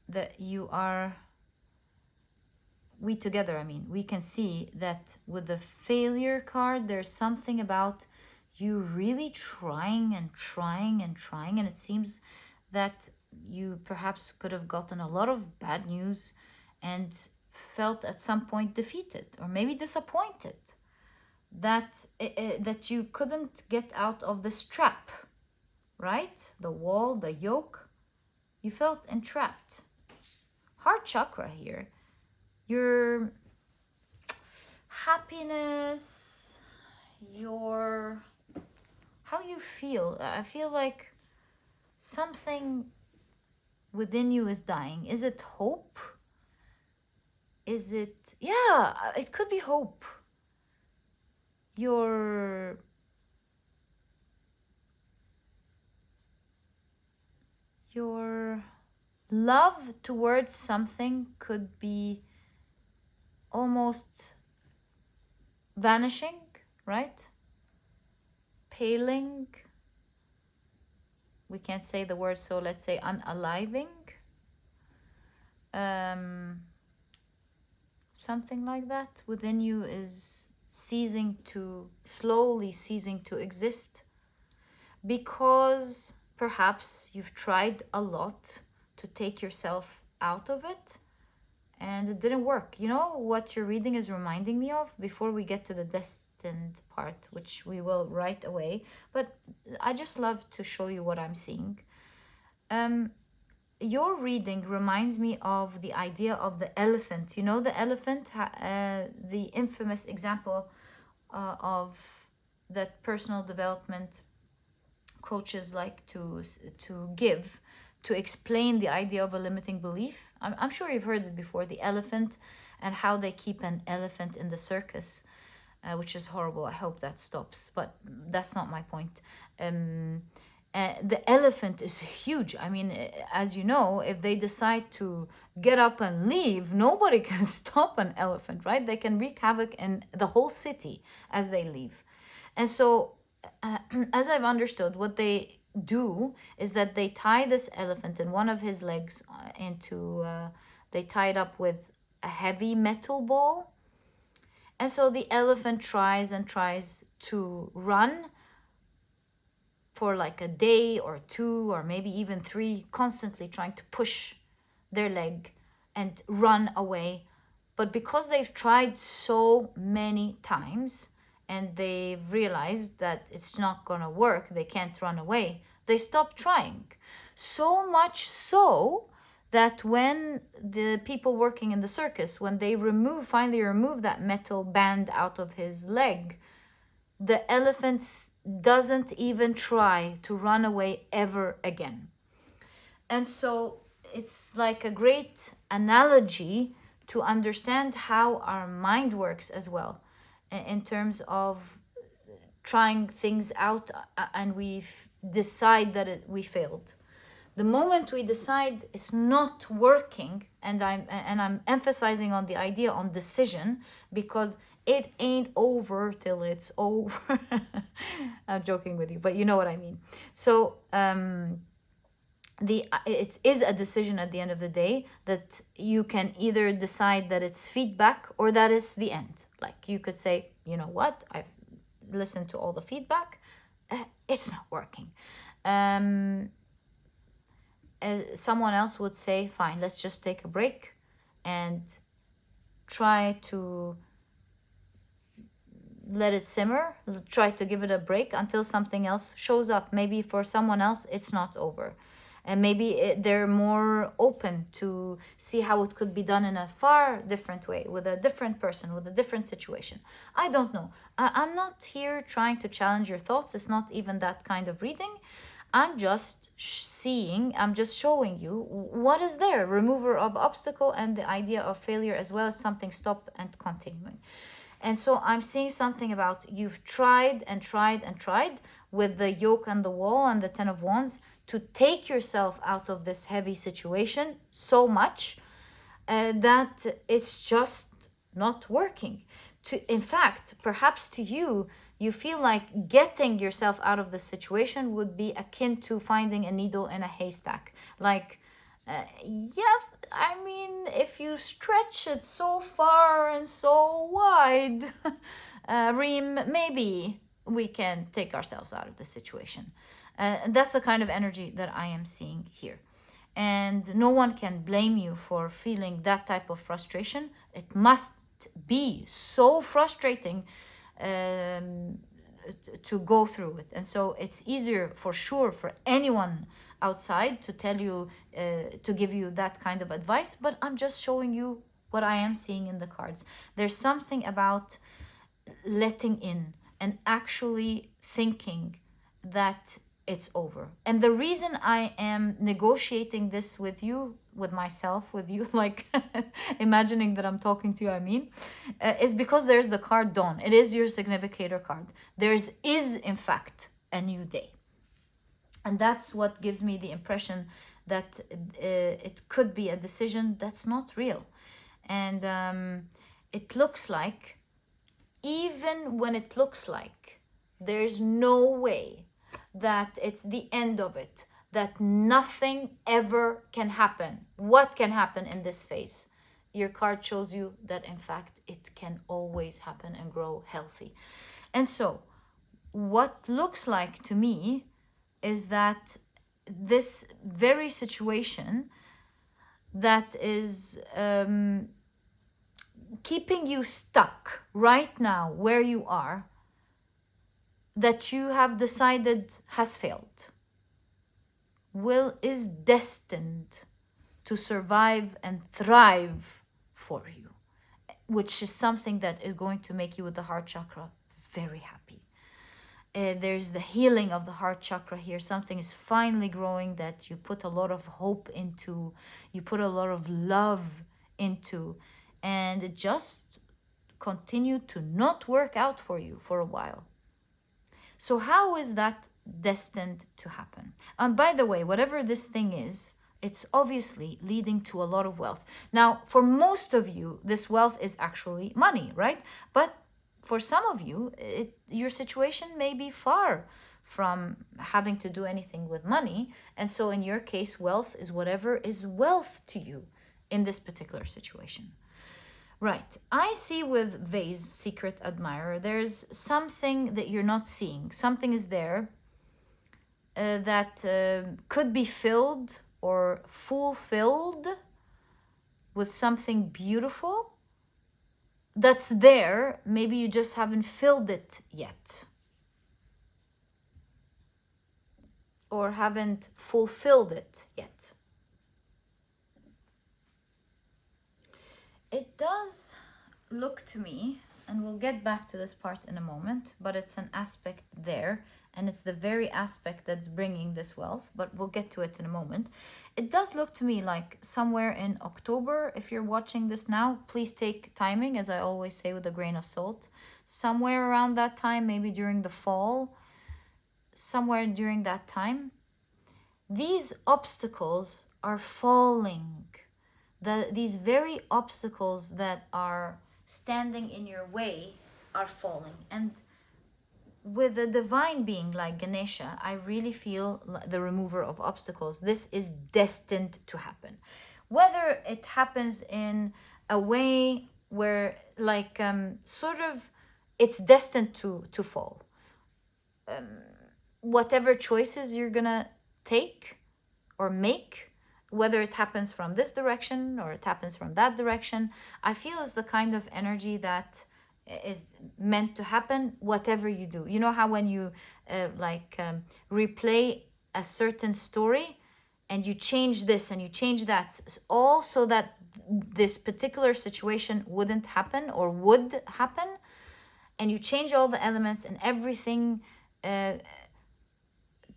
Speaker 1: that you are, we can see that with the failure card, there's something about you really trying and trying and trying, and it seems that you perhaps could have gotten a lot of bad news and felt at some point defeated or maybe disappointed that you couldn't get out of this trap, right? The wall, the yoke, you felt entrapped. Heart chakra here, your happiness, your how you feel. I feel like something within you is dying. Is it hope? Is it, yeah, it could be hope. Your love towards something could be almost vanishing, right? Paling. We can't say the word, so let's say unaliving. Something like that within you is slowly ceasing to exist, because perhaps you've tried a lot to take yourself out of it and it didn't work. You know what your reading is reminding me of, before we get to the destined part, which we will right away, but I just love to show you what I'm seeing. Your reading reminds me of the idea of the elephant. You know, the elephant, the infamous example of that personal development coaches like to give to explain the idea of a limiting belief. I'm sure you've heard it before, the elephant, and how they keep an elephant in the circus, which is horrible. I hope that stops, but that's not my point. The elephant is huge. I mean, as you know, if they decide to get up and leave, nobody can stop an elephant, right? They can wreak havoc in the whole city as they leave. And so, as I've understood, what they do is that they tie this elephant in one of his legs they tie it up with a heavy metal ball. And so the elephant tries and tries to run for like a day or two or maybe even three, constantly trying to push their leg and run away. But because they've tried so many times and they've realized that it's not gonna work, they can't run away, they stop trying. So much so that when the people working in the circus, when they finally remove that metal band out of his leg, the elephant doesn't even try to run away ever again. And so it's like a great analogy to understand how our mind works as well, in terms of trying things out and we decide that we failed. The moment we decide it's not working, and I'm emphasizing on the idea on decision, because it ain't over till it's over. I'm joking with you, but you know what I mean. So it is a decision at the end of the day, that you can either decide that it's feedback or that it's the end. Like you could say, you know what, I've listened to all the feedback, it's not working. Someone else would say, fine, let's just take a break and try to let it simmer, try to give it a break until something else shows up. Maybe for someone else it's not over, and maybe they're more open to see how it could be done in a far different way, with a different person, with a different situation. I don't know. I'm not here trying to challenge your thoughts. It's not even that kind of reading. I'm just I'm just showing you what is there. Remover of obstacle and the idea of failure, as well as something stop and continuing. And so I'm seeing something about you've tried and tried and tried with the yoke and the wall and the 10 of wands to take yourself out of this heavy situation so much that it's just not working. In fact, perhaps to you, you feel like getting yourself out of the situation would be akin to finding a needle in a haystack. Like, yeah, I mean, if you stretch it so far and so wide, Reem, maybe we can take ourselves out of the situation. That's the kind of energy that I am seeing here. And no one can blame you for feeling that type of frustration. It must be so frustrating to go through it. And so it's easier for sure for anyone outside to tell you, to give you that kind of advice, but I'm just showing you what I am seeing in the cards. There's something about letting in and actually thinking that it's over. And the reason I am negotiating this with you, with myself, with you, like imagining that I'm talking to you, is because there's the card Dawn. It is your significator card. Is in fact a new day. And that's what gives me the impression that it could be a decision that's not real. And it looks like, even when it looks like there's no way that it's the end of it, that nothing ever can happen. What can happen in this phase? Your card shows you that in fact it can always happen and grow healthy. And so what looks like to me is that this very situation that is keeping you stuck right now where you are, that you have decided has failed, is destined to survive and thrive for you, which is something that is going to make you with the heart chakra very happy. There's the healing of the heart chakra here. Something is finally growing that you put a lot of hope into, you put a lot of love into, and it just continued to not work out for you for a while. So how is that destined to happen? And by the way, whatever this thing is, it's obviously leading to a lot of wealth. Now, for most of you, this wealth is actually money, right? But for some of you, your situation may be far from having to do anything with money. And so in your case, wealth is whatever is wealth to you in this particular situation. Right. I see with Vase, Secret Admirer, there's something that you're not seeing. Something is there that could be filled or fulfilled with something beautiful that's there. Maybe you just haven't filled it yet, or haven't fulfilled it yet. It does look to me and we'll get back to this part in a moment, but it's an aspect there, and it's the very aspect that's bringing this wealth, but we'll get to it in a moment. It does look to me like somewhere in October. If you're watching this now, please take timing, as I always say, with a grain of salt. Somewhere around that time, maybe during the fall, somewhere during that time, these obstacles are falling. These very obstacles that are standing in your way are falling. And with a divine being like Ganesha, I really feel the remover of obstacles. This is destined to happen. Whether it happens in a way where like sort of it's destined to fall. Whatever choices you're gonna take or make, whether it happens from this direction or it happens from that direction, I feel is the kind of energy that is meant to happen whatever you do. You know how when you replay a certain story and you change this and you change that, all so that this particular situation wouldn't happen or would happen, and you change all the elements and everything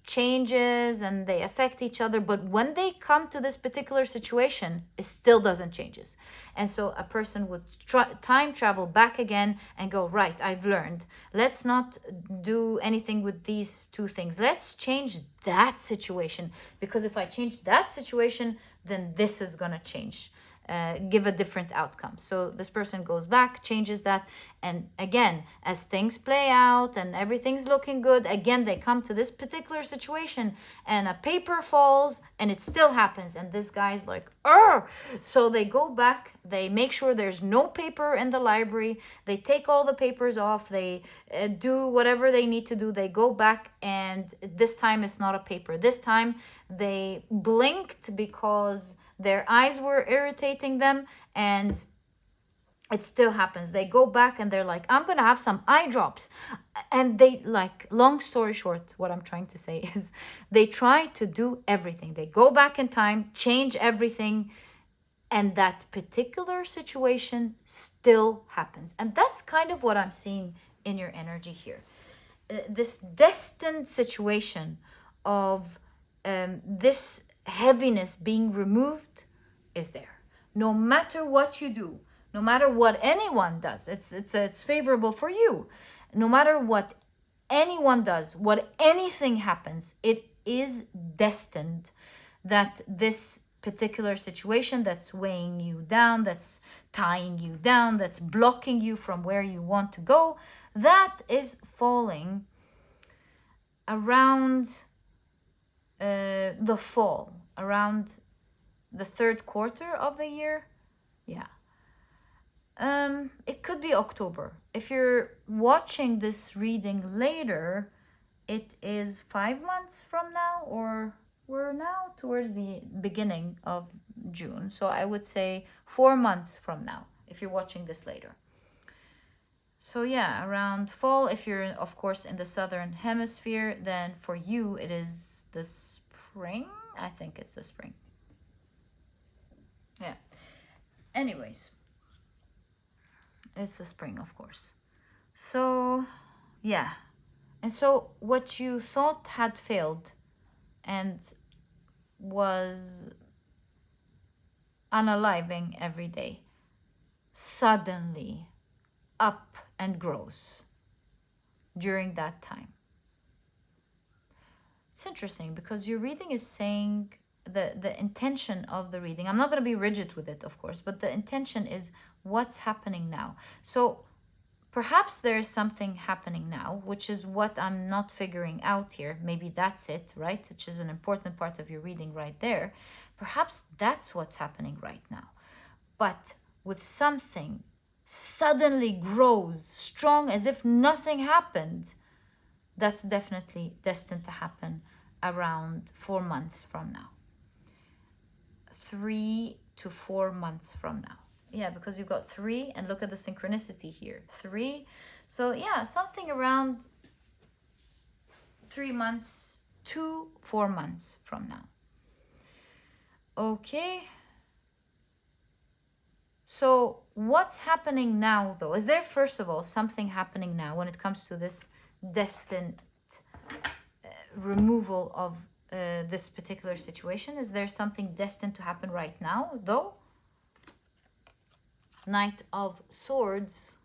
Speaker 1: changes and they affect each other, but when they come to this particular situation, it still doesn't changes. And so a person would time travel back again and go, right, I've learned, let's not do anything with these two things, let's change that situation, because if I change that situation, then this is gonna change, give a different outcome. So this person goes back, changes that, and again, as things play out and everything's looking good, again they come to this particular situation and a paper falls and it still happens, and this guy's like, "Arr!" So they go back, they make sure there's no paper in the library, they take all the papers off, they do whatever they need to do, they go back, and this time it's not a paper, this time they blinked because their eyes were irritating them, and it still happens. They go back and they're like, I'm gonna have some eye drops. And they, like, long story short, what I'm trying to say is they try to do everything. They go back in time, change everything, and that particular situation still happens. And that's kind of what I'm seeing in your energy here. This destined situation of this heaviness being removed is there. No matter what you do, no matter what anyone does, it's favorable for you. No matter what anyone does, what anything happens, it is destined that this particular situation that's weighing you down, that's tying you down, that's blocking you from where you want to go, that is falling around the fall, around the third quarter of the year. Yeah. It could be October. If you're watching this reading later, it is 5 months from now, or we're now towards the beginning of June. So I would say 4 months from now, if you're watching this later. So yeah, around fall. If you're, of course, in the southern hemisphere, then for you it is the spring. I think it's the spring. Yeah. Anyways, it's the spring, of course. So yeah. And so what you thought had failed and was unaliving every day suddenly up and grows during that time. It's interesting because your reading is saying the intention of the reading. I'm not going to be rigid with it, of course, but the intention is what's happening now. So perhaps there is something happening now, which is what I'm not figuring out here. Maybe that's it, right? Which is an important part of your reading right there. Perhaps that's what's happening right now. But with something suddenly grows strong as if nothing happened, that's definitely destined to happen around 4 months from now. 3 to 4 months from now. Yeah, because you've got 3, and look at the synchronicity here. 3. So yeah, something around 3 months to 4 months from now. Okay. So What's happening now, though? Is there, first of all, something happening now when it comes to this destined removal of this particular situation? Is there something destined to happen right now, though? Knight of Swords.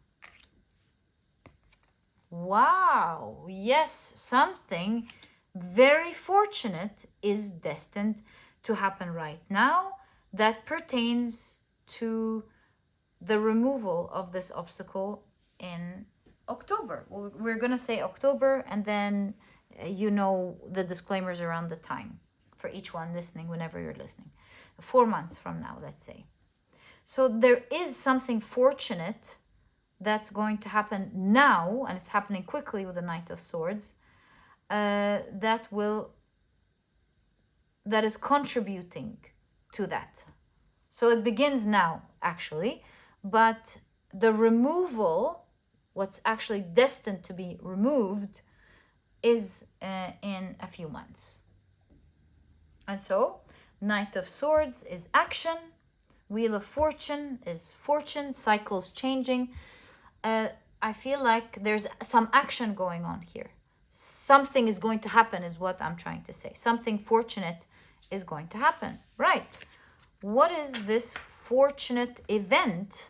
Speaker 1: Wow, yes, something very fortunate is destined to happen right now that pertains to the removal of this obstacle in October. We're going to say October, and then you know the disclaimers around the time for each one listening, whenever you're listening. 4 months from now, let's say. So there is something fortunate that's going to happen now, and it's happening quickly with the Knight of Swords, that is contributing to that. So it begins now, actually, but the removal, what's actually destined to be removed, is in a few months. And so Knight of Swords is action, Wheel of Fortune is fortune, cycles changing. I feel like there's some action going on here. Something is going to happen is what I'm trying to say. Something fortunate is going to happen. Right. What is this fortunate event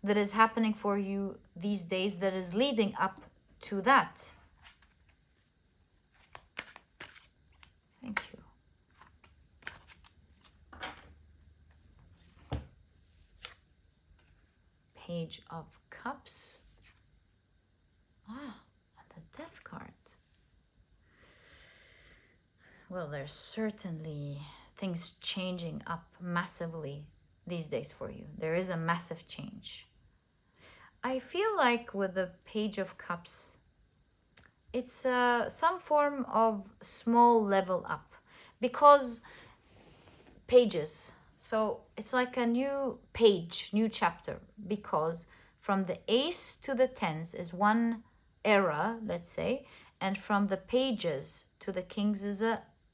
Speaker 1: that is happening for you these days that is leading up to that? Thank you. Page of Cups. And the Death card. Well, there's certainly things changing up massively these days for you. There is a massive change. I feel like with the Page of Cups, it's some form of small level up, because pages. So it's like a new page, new chapter, because from the Ace to the Tens is one era, let's say, and from the Pages to the Kings is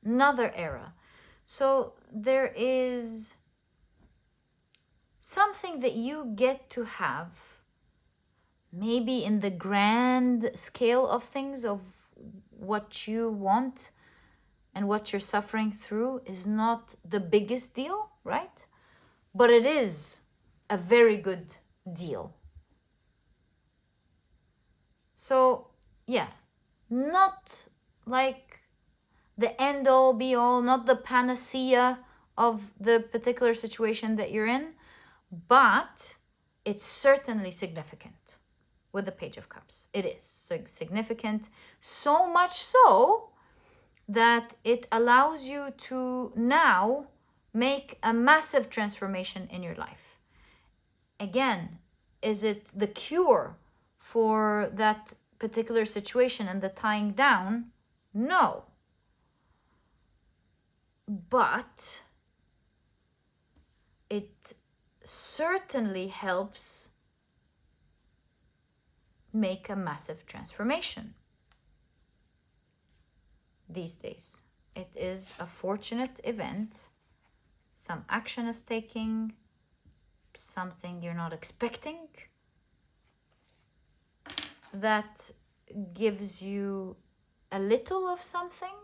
Speaker 1: another era. So there is something that you get to have, maybe in the grand scale of things, of what you want and what you're suffering through, is not the biggest deal, right? But it is a very good deal. So, yeah, not like the end all be all, not the panacea of the particular situation that you're in, but it's certainly significant with the Page of Cups. It is so significant, so much so that it allows you to now make a massive transformation in your life. Again, is it the cure for that particular situation and the tying down? No. But it certainly helps make a massive transformation these days. It is a fortunate event. Some action is taking, something you're not expecting, that gives you a little of something.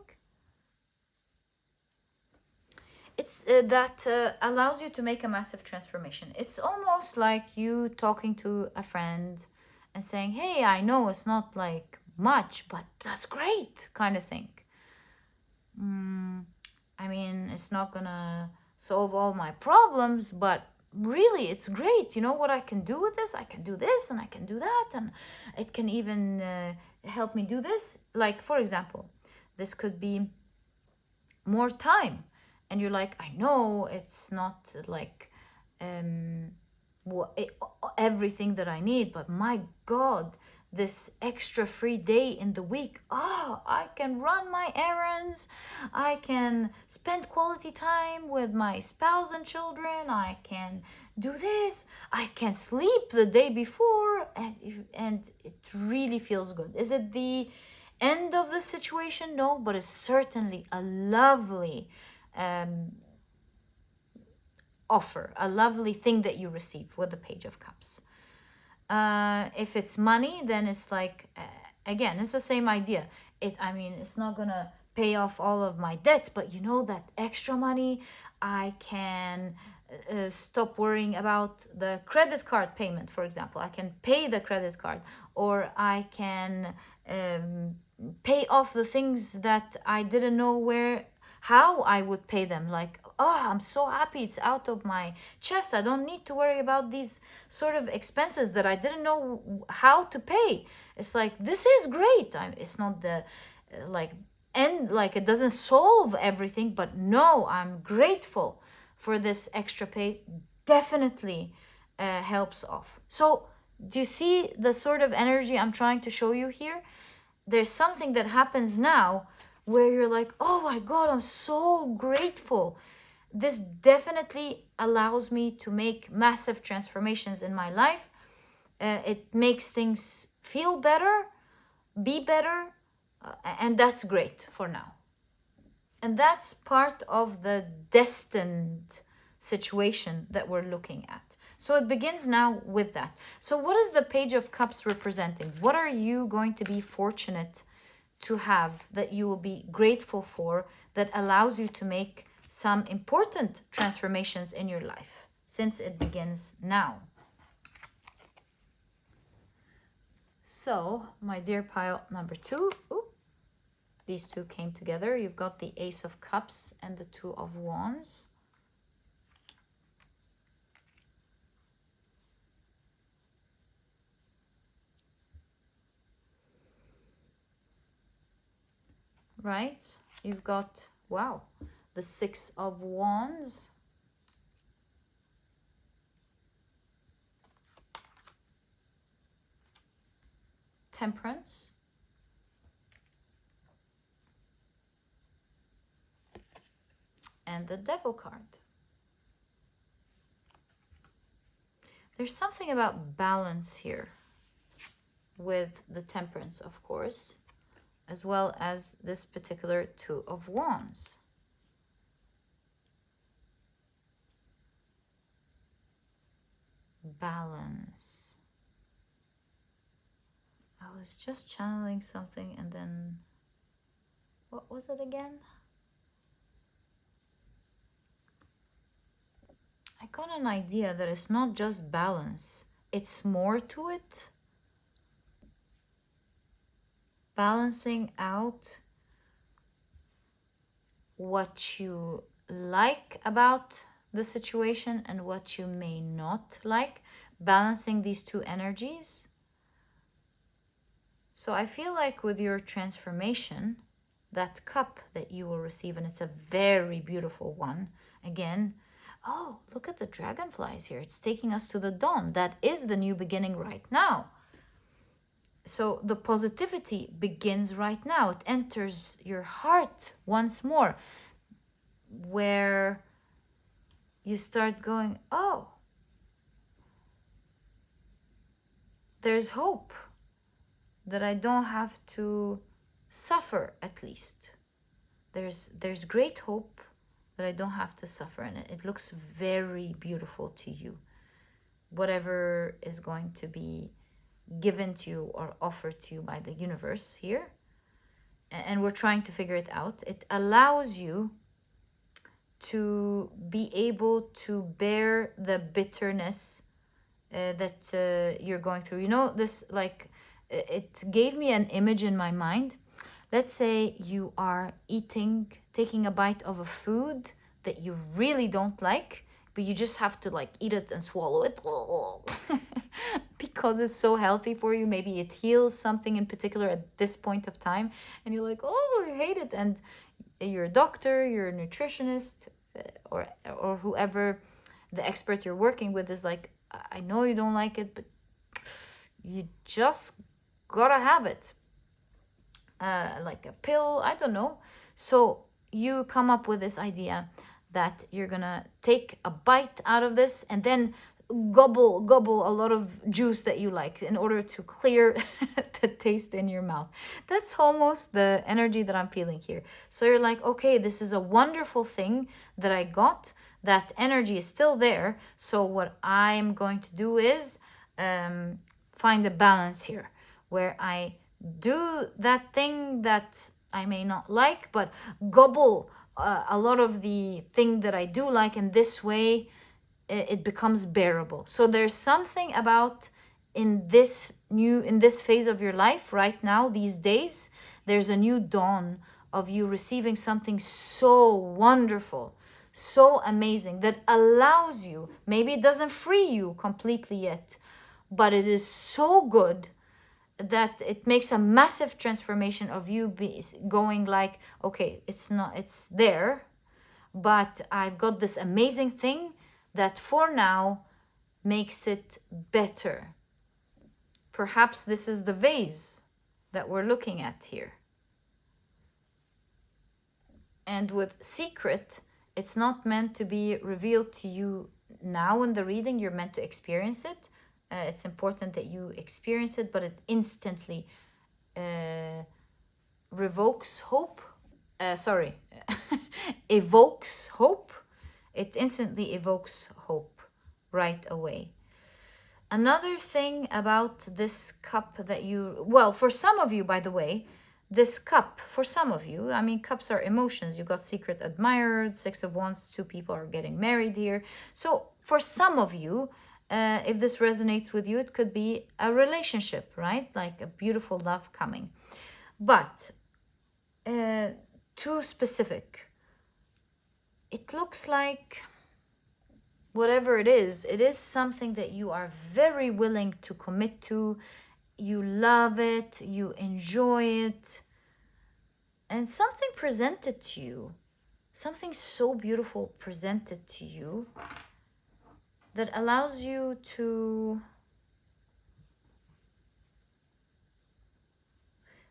Speaker 1: It's that allows you to make a massive transformation. It's almost like you talking to a friend and saying, hey, I know it's not like much, but that's great, kind of thing. I mean, it's not gonna solve all my problems, but really it's great. You know what I can do with this? I can do this and I can do that, and it can even help me do this. Like, for example, this could be more time, and you're like, I know it's not like everything that I need, but my God, this extra free day in the week, I can run my errands, I can spend quality time with my spouse and children, I can do this, I can sleep the day before, and it really feels good. Is it the end of the situation? No, but it's certainly a lovely offer, a lovely thing that you receive with the Page of Cups. If it's money, then it's like, again, it's the same idea. It's not gonna pay off all of my debts, but you know, that extra money, I can stop worrying about the credit card payment, for example. I can pay the credit card, or I can pay off the things that I didn't know how I would pay them. Like, oh, I'm so happy it's out of my chest. I don't need to worry about these sort of expenses that I didn't know how to pay. It's like, this is great. It's not the like it doesn't solve everything, but no, I'm grateful for this extra pay. Definitely helps off. So do you see the sort of energy I'm trying to show you here? There's something that happens now where you're like, oh my God, I'm so grateful. This definitely allows me to make massive transformations in my life. It makes things feel better, be better, and that's great for now. And that's part of the destined situation that we're looking at. So it begins now with that. So what is the Page of Cups representing? What are you going to be fortunate to have, that you will be grateful for, that allows you to make some important transformations in your life, since it begins now? So, my dear pile number 2, these two came together. You've got the Ace of Cups and the Two of Wands. Right? You've got, wow, the Six of Wands. Temperance. And the Devil card. There's something about balance here with the Temperance, of course, as well as this particular Two of Wands. Balance. I was just channeling something and then, what was it again? I got an idea that it's not just balance, it's more to it. Balancing out what you like about the situation and what you may not like, balancing these two energies. So I feel like with your transformation, that cup that you will receive, and it's a very beautiful one, again, oh, look at the dragonflies here. It's taking us to the dawn. That is the new beginning right now. So the positivity begins right now. It enters your heart once more, where you start going, oh, there's hope that I don't have to suffer, at least. There's great hope that I don't have to suffer, and it looks very beautiful to you. Whatever is going to be given to you or offered to you by the universe here, and we're trying to figure it out. It allows you to be able to bear the bitterness that you're going through. You know, this, like, it gave me an image in my mind. Let's say you are taking a bite of a food that you really don't like, but you just have to like eat it and swallow it because it's so healthy for you. Maybe it heals something in particular at this point of time, and you're like, oh, I hate it. And you're a doctor, you're a nutritionist, or whoever the expert you're working with is like, I know you don't like it, but you just gotta have it. Like a pill, I don't know. So you come up with this idea that you're gonna take a bite out of this and then gobble a lot of juice that you like in order to clear the taste in your mouth. That's almost the energy that I'm feeling here. So you're like, okay, this is a wonderful thing that I got that energy is still there. So what I'm going to do is find a balance here, where I do that thing that I may not like, but gobble a lot of the thing that I do like, and this way it becomes bearable. So there's something about in this phase of your life right now, these days, there's a new dawn of you receiving something so wonderful, so amazing, that allows you, maybe it doesn't free you completely yet, but it is so good that it makes a massive transformation of you going like, okay, it's there, but I've got this amazing thing that for now makes it better. Perhaps this is the vase that we're looking at here. And with secret, it's not meant to be revealed to you now in the reading. You're meant to experience it. It's important that you experience it, but it instantly evokes hope. It instantly evokes hope right away. Another thing about this cup that for some of you, by the way, this cup, for some of you, I mean, cups are emotions. You got secret admirer, 6 of Wands, 2 people are getting married here. So for some of you, if this resonates with you, it could be a relationship, right? Like a beautiful love coming. But too specific. It looks like whatever it is something that you are very willing to commit to. You love it, you enjoy it, and something presented to you, something so beautiful presented to you that allows you to,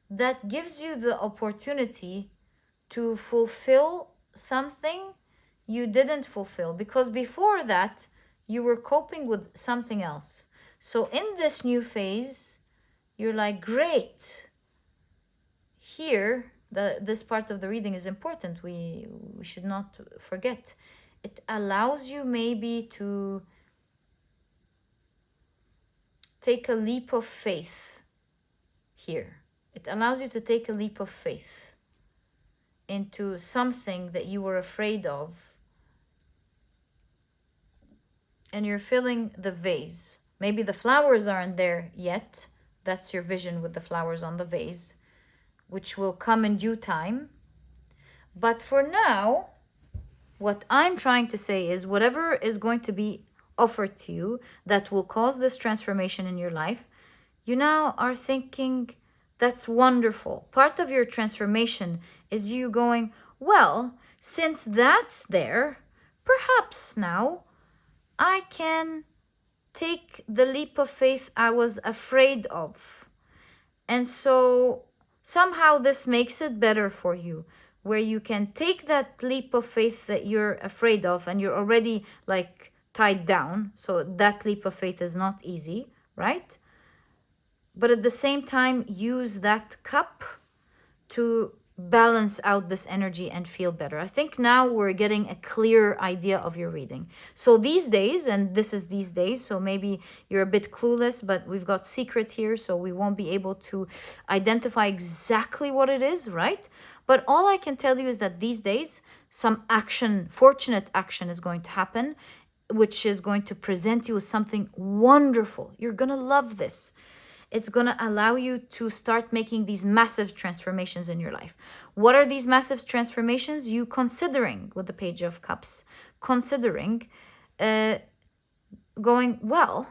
Speaker 1: that gives you the opportunity to fulfill something you didn't fulfill, because before that you were coping with something else. So in this new phase, you're like, great. Here, this part of the reading is important. We should not forget. It allows you maybe to take a leap of faith here. It allows you to take a leap of faith into something that you were afraid of, and you're filling the vase. Maybe the flowers aren't there yet. That's your vision with the flowers on the vase, which will come in due time. But for now, what I'm trying to say is whatever is going to be offered to you that will cause this transformation in your life, you now are thinking, that's wonderful. Part of your transformation is you going, well, since that's there, perhaps now I can take the leap of faith I was afraid of. And so somehow this makes it better for you, where you can take that leap of faith that you're afraid of, and you're already like tied down. So that leap of faith is not easy, right? But at the same time, use that cup to balance out this energy and feel better. I think now we're getting a clear idea of your reading. So these days, and this is these days, so maybe you're a bit clueless, but we've got secret here, so we won't be able to identify exactly what it is, right? But all I can tell you is that these days, some action, fortunate action is going to happen, which is going to present you with something wonderful. You're going to love this. It's going to allow you to start making these massive transformations in your life. What are these massive transformations? You considering, with the Page of Cups, considering going, well,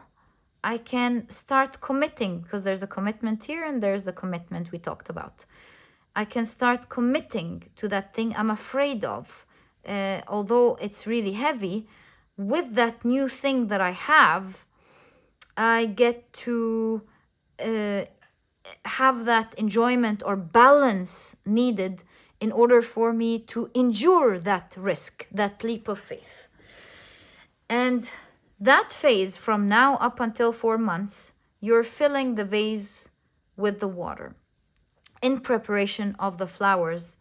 Speaker 1: I can start committing, because there's a commitment here and there's the commitment we talked about. I can start committing to that thing I'm afraid of, although it's really heavy. With that new thing that I have, I get to have that enjoyment or balance needed in order for me to endure that risk, that leap of faith. And that phase, from now up until 4 months, you're filling the vase with the water in preparation of the flowers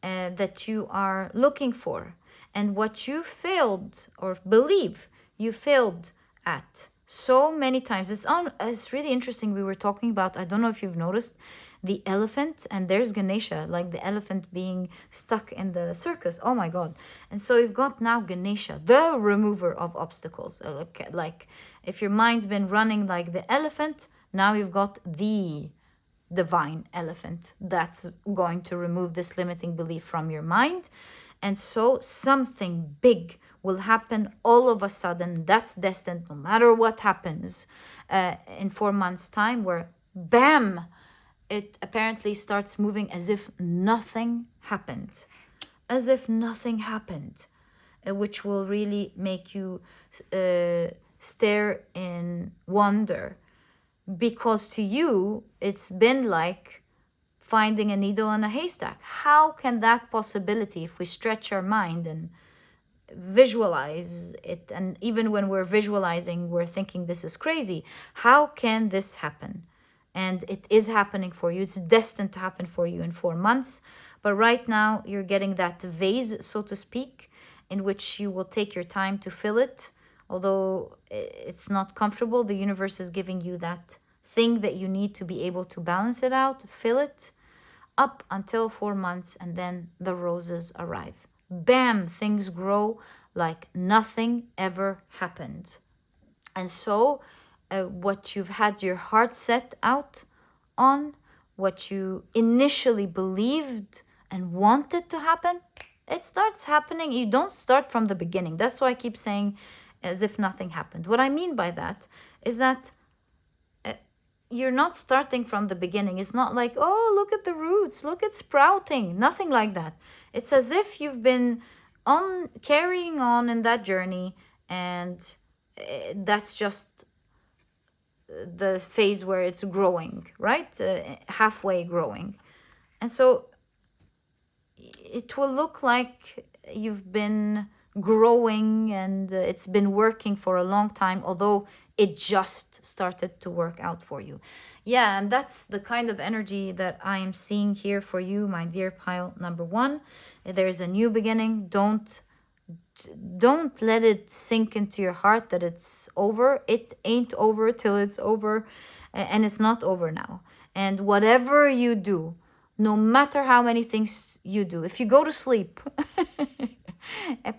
Speaker 1: that you are looking for. And what you failed or believe you failed at so many times. It's really interesting. We were talking about, I don't know if you've noticed, the elephant, and there's Ganesha, like the elephant being stuck in the circus. Oh my God. And so you've got now Ganesha, the remover of obstacles. Like if your mind's been running like the elephant, now you've got the divine elephant that's going to remove this limiting belief from your mind. And so something big will happen all of a sudden. That's destined, no matter what happens in 4 months' time, where bam, it apparently starts moving as if nothing happened. As if nothing happened, which will really make you stare in wonder. Because to you, it's been like finding a needle in a haystack. How can that possibility, if we stretch our mind and visualize it, and even when we're visualizing, we're thinking this is crazy, how can this happen? And it is happening for you. It's destined to happen for you in 4 months. But right now, you're getting that vase, so to speak, in which you will take your time to fill it. Although it's not comfortable, the universe is giving you that thing that you need to be able to balance it out, fill it up until 4 months, and then the roses arrive. Bam, things grow like nothing ever happened. And so what you've had your heart set out on, what you initially believed and wanted to happen, it starts happening. You don't start from the beginning. That's why I keep saying as if nothing happened. What I mean by that is that you're not starting from the beginning. It's not like, oh, look at the roots, look at sprouting. Nothing like that. It's as if you've been carrying on in that journey, and that's just the phase where it's growing, right? Halfway growing. And so it will look like you've been growing and it's been working for a long time, although it just started to work out for you. Yeah, and that's the kind of energy that I am seeing here for you, my dear pile number 1. There's a new beginning. Don't let it sink into your heart that it's over. It ain't over till it's over, and it's not over now. And whatever you do, no matter how many things you do, if you go to sleep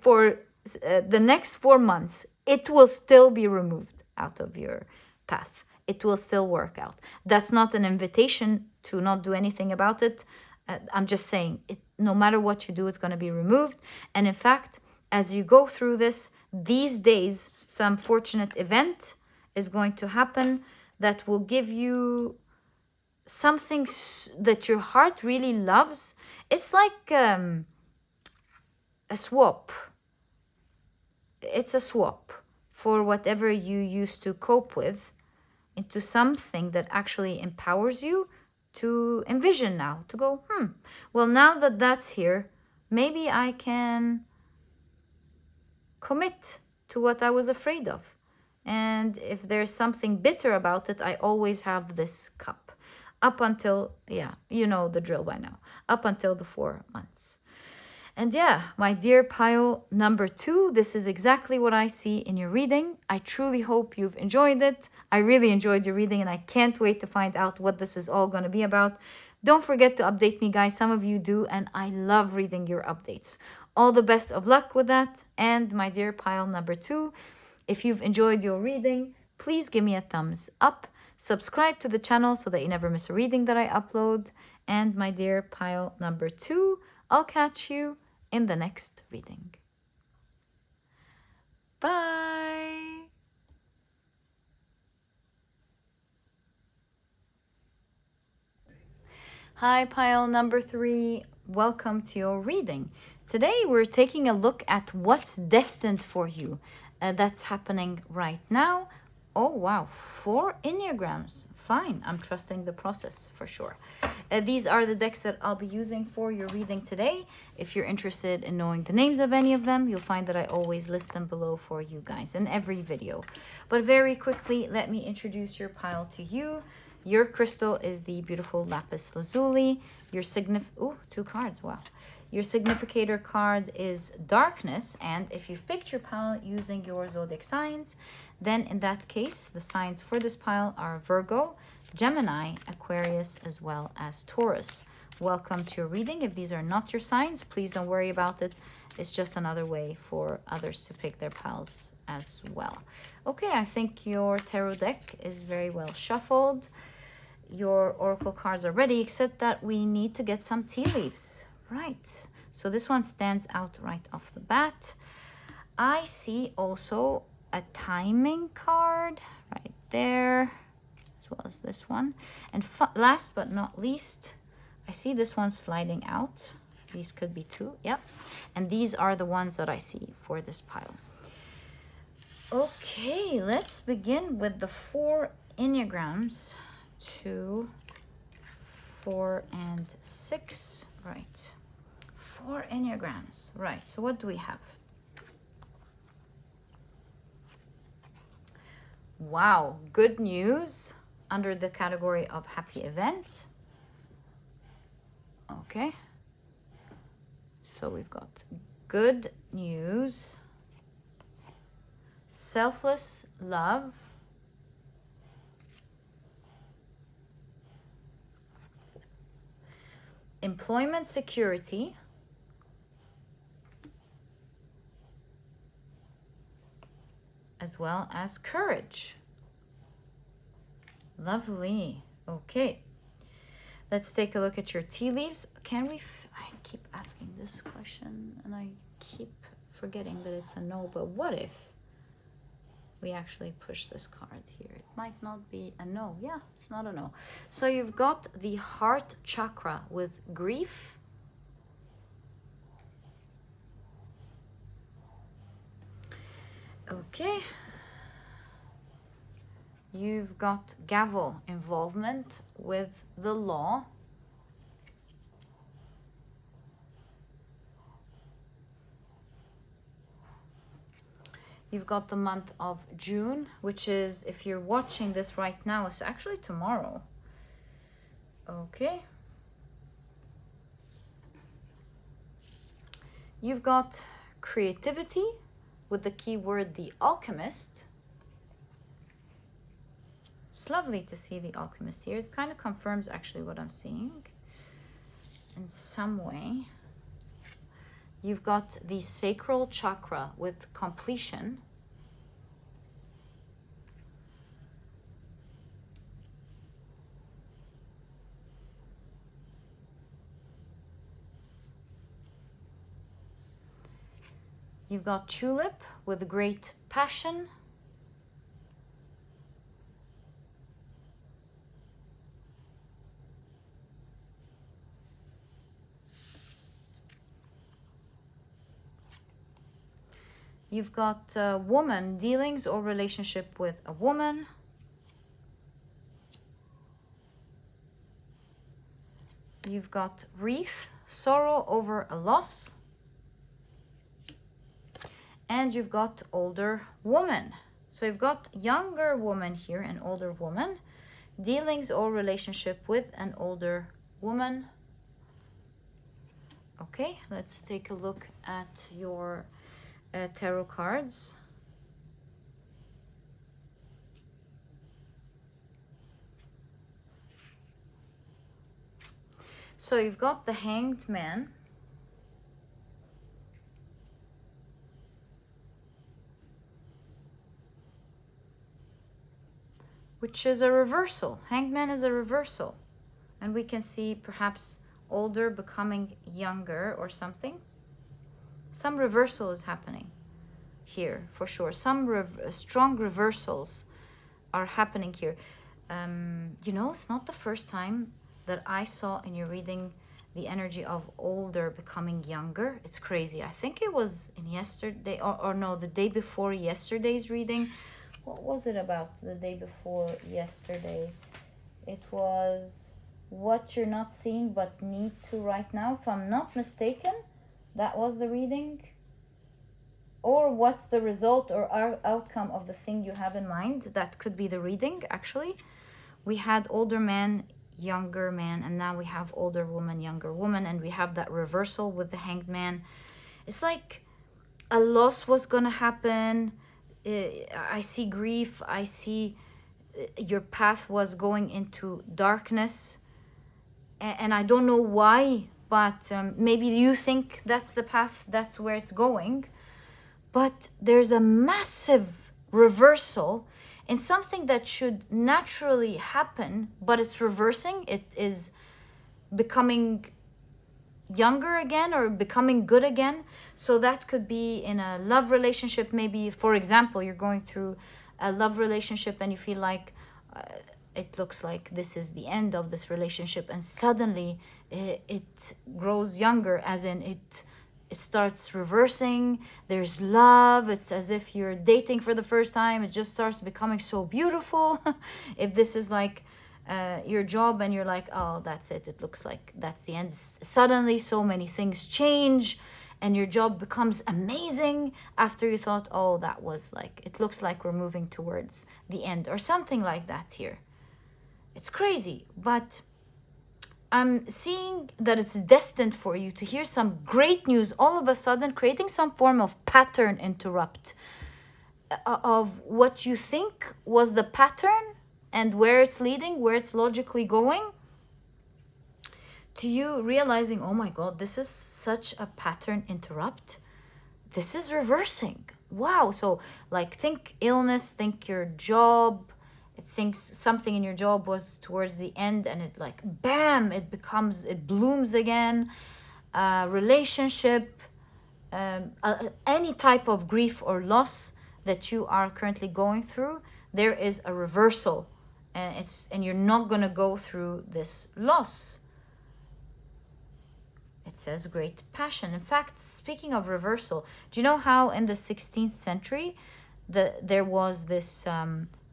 Speaker 1: for the next 4 months, it will still be removed out of your path. It will still work out. That's not an invitation to not do anything about it. I'm just saying, no matter what you do, it's going to be removed. And in fact, as you go through this, these days, some fortunate event is going to happen that will give you something that your heart really loves. It's like a swap. It's a swap for whatever you used to cope with into something that actually empowers you to envision now, to go, well, now that that's here, maybe I can commit to what I was afraid of. And if there's something bitter about it, I always have this cup. Up until, you know the drill by now, up until the 4 months. And my dear pile number 2, this is exactly what I see in your reading. I truly hope you've enjoyed it. I really enjoyed your reading, and I can't wait to find out what this is all going to be about. Don't forget to update me, guys. Some of you do, and I love reading your updates. All the best of luck with that. And my dear pile number 2, if you've enjoyed your reading, please give me a thumbs up. Subscribe to the channel so that you never miss a reading that I upload. And my dear pile number 2, I'll catch you in the next reading. Bye! Hi, pile number 3. Welcome to your reading. Today we're taking a look at what's destined for you. That's happening right now. Oh, wow. 4 Enneagrams. Fine. I'm trusting the process for sure. These are the decks that I'll be using for your reading today. If you're interested in knowing the names of any of them, you'll find that I always list them below for you guys in every video. But very quickly, let me introduce your pile to you. Your crystal is the beautiful Lapis Lazuli. Your two cards, wow. Your significator card is darkness, and if you've picked your pile using your zodiac signs, then in that case, the signs for this pile are Virgo, Gemini, Aquarius, as well as Taurus. Welcome to your reading. If these are not your signs, please don't worry about it. It's just another way for others to pick their piles as well. Okay, I think your tarot deck is very well shuffled. Your oracle cards are ready, except that we need to get some tea leaves. Right, so this one stands out right off the bat. I see also a timing card right there, as well as this one. And last but not least, I see this one sliding out. These could be two, yep. And these are the ones that I see for this pile. Okay, let's begin with the 4 Enneagrams. 2, 4, and 6. Right. 4 Enneagrams. Right. So what do we have? Wow. Good news under the category of happy event. Okay. So we've got good news, selfless love, employment security, as well as courage. Lovely. Okay. Let's take a look at your tea leaves. Can we, I keep asking this question and I keep forgetting that it's a no, but what if we actually push this card here? It might not be a no. Yeah, it's not a no. So you've got the heart chakra with grief. Okay. You've got gavel, involvement with the law. You've got the month of June, which is, if you're watching this right now, it's actually tomorrow. Okay. You've got creativity with the keyword the alchemist. It's lovely to see the alchemist here. It kind of confirms actually what I'm seeing in some way. You've got the sacral chakra with completion. You've got tulip with great passion. You've got woman, dealings or relationship with a woman. You've got wreath, sorrow over a loss. And you've got older woman. So you've got younger woman here and older woman. Dealings or relationship with an older woman. Okay, let's take a look at your tarot cards. So you've got the Hanged Man. Which is a reversal. Hanged Man is a reversal. And we can see perhaps older becoming younger or something. Some reversal is happening here for sure. Some strong reversals are happening here. You know, it's not the first time that I saw in your reading the energy of older becoming younger. It's crazy. I think it was in yesterday, or no, the day before yesterday's reading. What was it about the day before yesterday? It was what you're not seeing but need to right now, if I'm not mistaken. That was the reading. Or what's the result or outcome of the thing you have in mind? That could be the reading, actually. we had older man, younger man, and now we have older woman, younger woman, and we have that reversal with the Hanged Man. It's like a loss was gonna happen. I see grief. I see your path was going into darkness, and I don't know why, but maybe you think that's the path, that's where it's going. But there's a massive reversal in something that should naturally happen, but it's reversing. It is becoming younger again or becoming good again. So that could be in a love relationship. Maybe, for example, you're going through a love relationship and you feel like it looks like this is the end of this relationship, and suddenly it grows younger, as in it starts reversing. There's love. It's as if you're dating for the first time. It just starts becoming so beautiful. If this is like your job and you're like, oh, that's it, it looks like that's the end, suddenly so many things change and your job becomes amazing after you thought, oh, that was like, it looks like we're moving towards the end or something like that here. It's crazy, but I'm seeing that it's destined for you to hear some great news all of a sudden, creating some form of pattern interrupt of what you think was the pattern and where it's leading, where it's logically going, to you realizing, oh my God, this is such a pattern interrupt. This is reversing. Wow. So like, think illness, think your job, it thinks something in your job was towards the end and it like, bam, it blooms again. Relationship, any type of grief or loss that you are currently going through, there is a reversal, and you're not going to go through this loss. It says great passion. In fact, speaking of reversal, do you know how in the 16th century there was this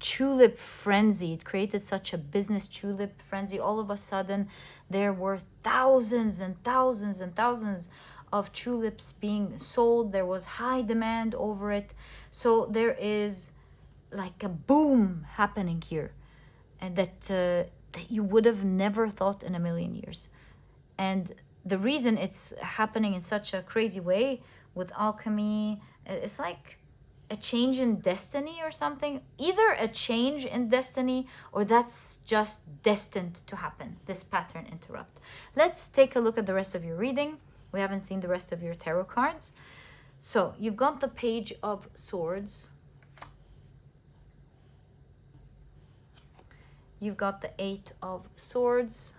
Speaker 1: tulip frenzy? It created such a business tulip frenzy. All of a sudden, there were thousands and thousands and thousands of tulips being sold. There was high demand over it. So there is like a boom happening here, and that you would have never thought in a million years. And the reason it's happening in such a crazy way with alchemy, it's like a change in destiny or something. Either a change in destiny or that's just destined to happen, this pattern interrupt. Let's take a look at the rest of your reading. We haven't seen the rest of your tarot cards. So you've got the Page of Swords. You've got the Eight of Swords.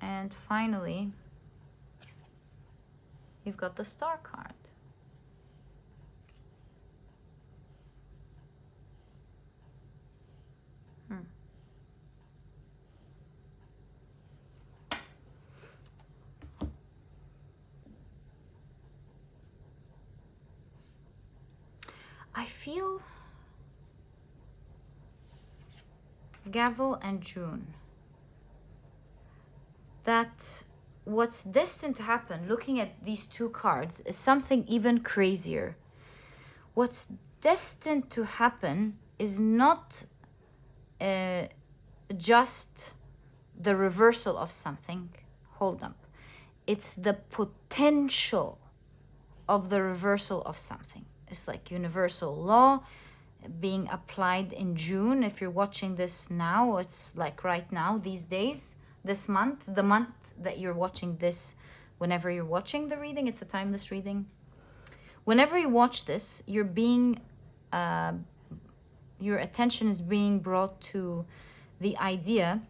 Speaker 1: And finally, you've got the Star card. I feel Gavel and June, that what's destined to happen, looking at these two cards, is something even crazier. What's destined to happen is not just the reversal of something. Hold up. It's the potential of the reversal of something. It's like universal law being applied in June. If you're watching this now, it's like right now, these days, this month, the month that you're watching this, whenever you're watching the reading, it's a timeless reading. Whenever you watch this, you're being, your attention is being brought to the idea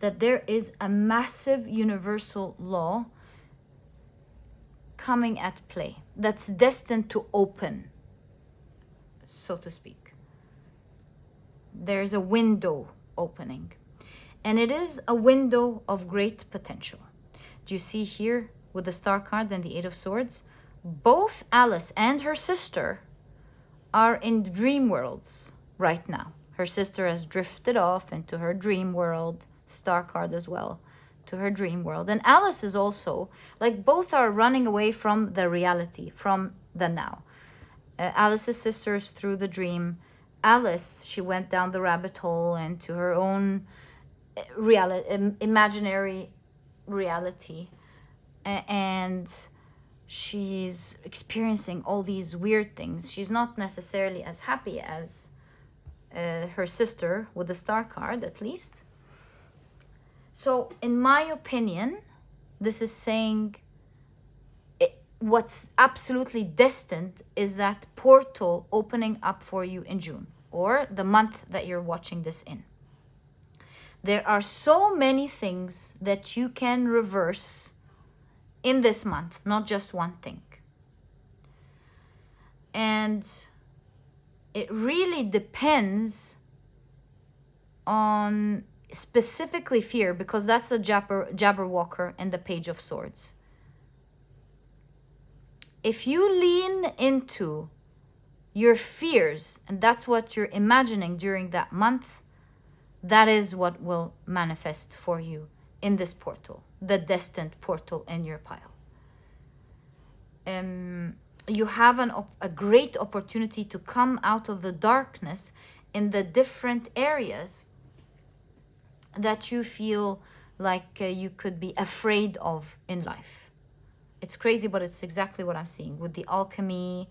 Speaker 1: that there is a massive universal law coming at play that's destined to open, so to speak. There's a window opening, and it is a window of great potential. Do you see here with the Star card and the Eight of Swords? Both Alice and her sister are in dream worlds right now. Her sister has drifted off into her dream world, Star card as well, to her dream world. And Alice is also, like, both are running away from the reality, from the now. Alice's sister is through the dream, Alice, she went down the rabbit hole into her own imaginary reality, and she's experiencing all these weird things. She's not necessarily as happy as her sister with the star card, at least. So in my opinion, this is saying what's absolutely destined is that portal opening up for you in June, or the month that you're watching this in. There are so many things that you can reverse in this month, not just one thing. And it really depends on specifically fear, because that's the Jabberwocker in the Page of Swords. If you lean into your fears, and that's what you're imagining during that month, that is what will manifest for you in this portal, the destined portal in your pile. You have a great opportunity to come out of the darkness in the different areas that you feel like you could be afraid of in life. It's crazy, but it's exactly what I'm seeing with the alchemy,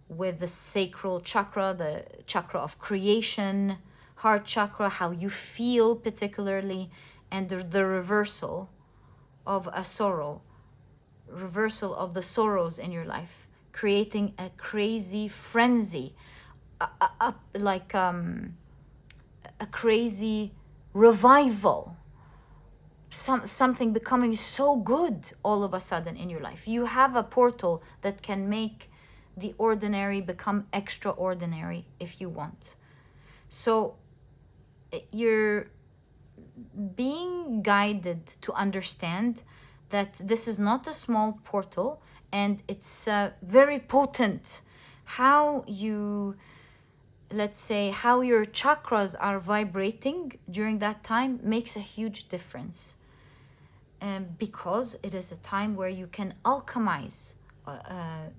Speaker 1: with the sacral chakra, the chakra of creation, heart chakra, how you feel particularly, and the reversal of a sorrow, reversal of the sorrows in your life, creating a crazy frenzy, like a crazy revival, something becoming so good all of a sudden in your life. You have a portal that can make the ordinary become extraordinary if you want. So you're being guided to understand that this is not a small portal, and it's very potent. How you, let's say, how your chakras are vibrating during that time makes a huge difference. Because it is a time where you can alchemize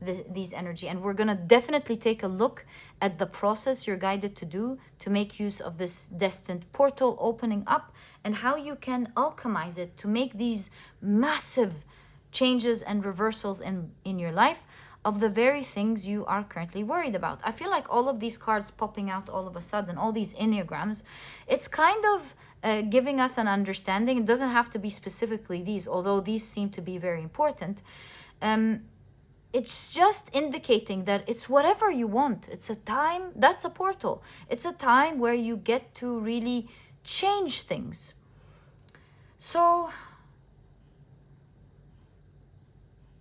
Speaker 1: these energy, and we're gonna definitely take a look at the process you're guided to do to make use of this destined portal opening up, and how you can alchemize it to make these massive changes and reversals in your life of the very things you are currently worried about. I feel like all of these cards popping out all of a sudden, all these enneagrams, it's kind of giving us an understanding. It doesn't have to be specifically these, although these seem to be very important. It's just indicating that it's whatever you want. It's a time, that's a portal. It's a time where you get to really change things. So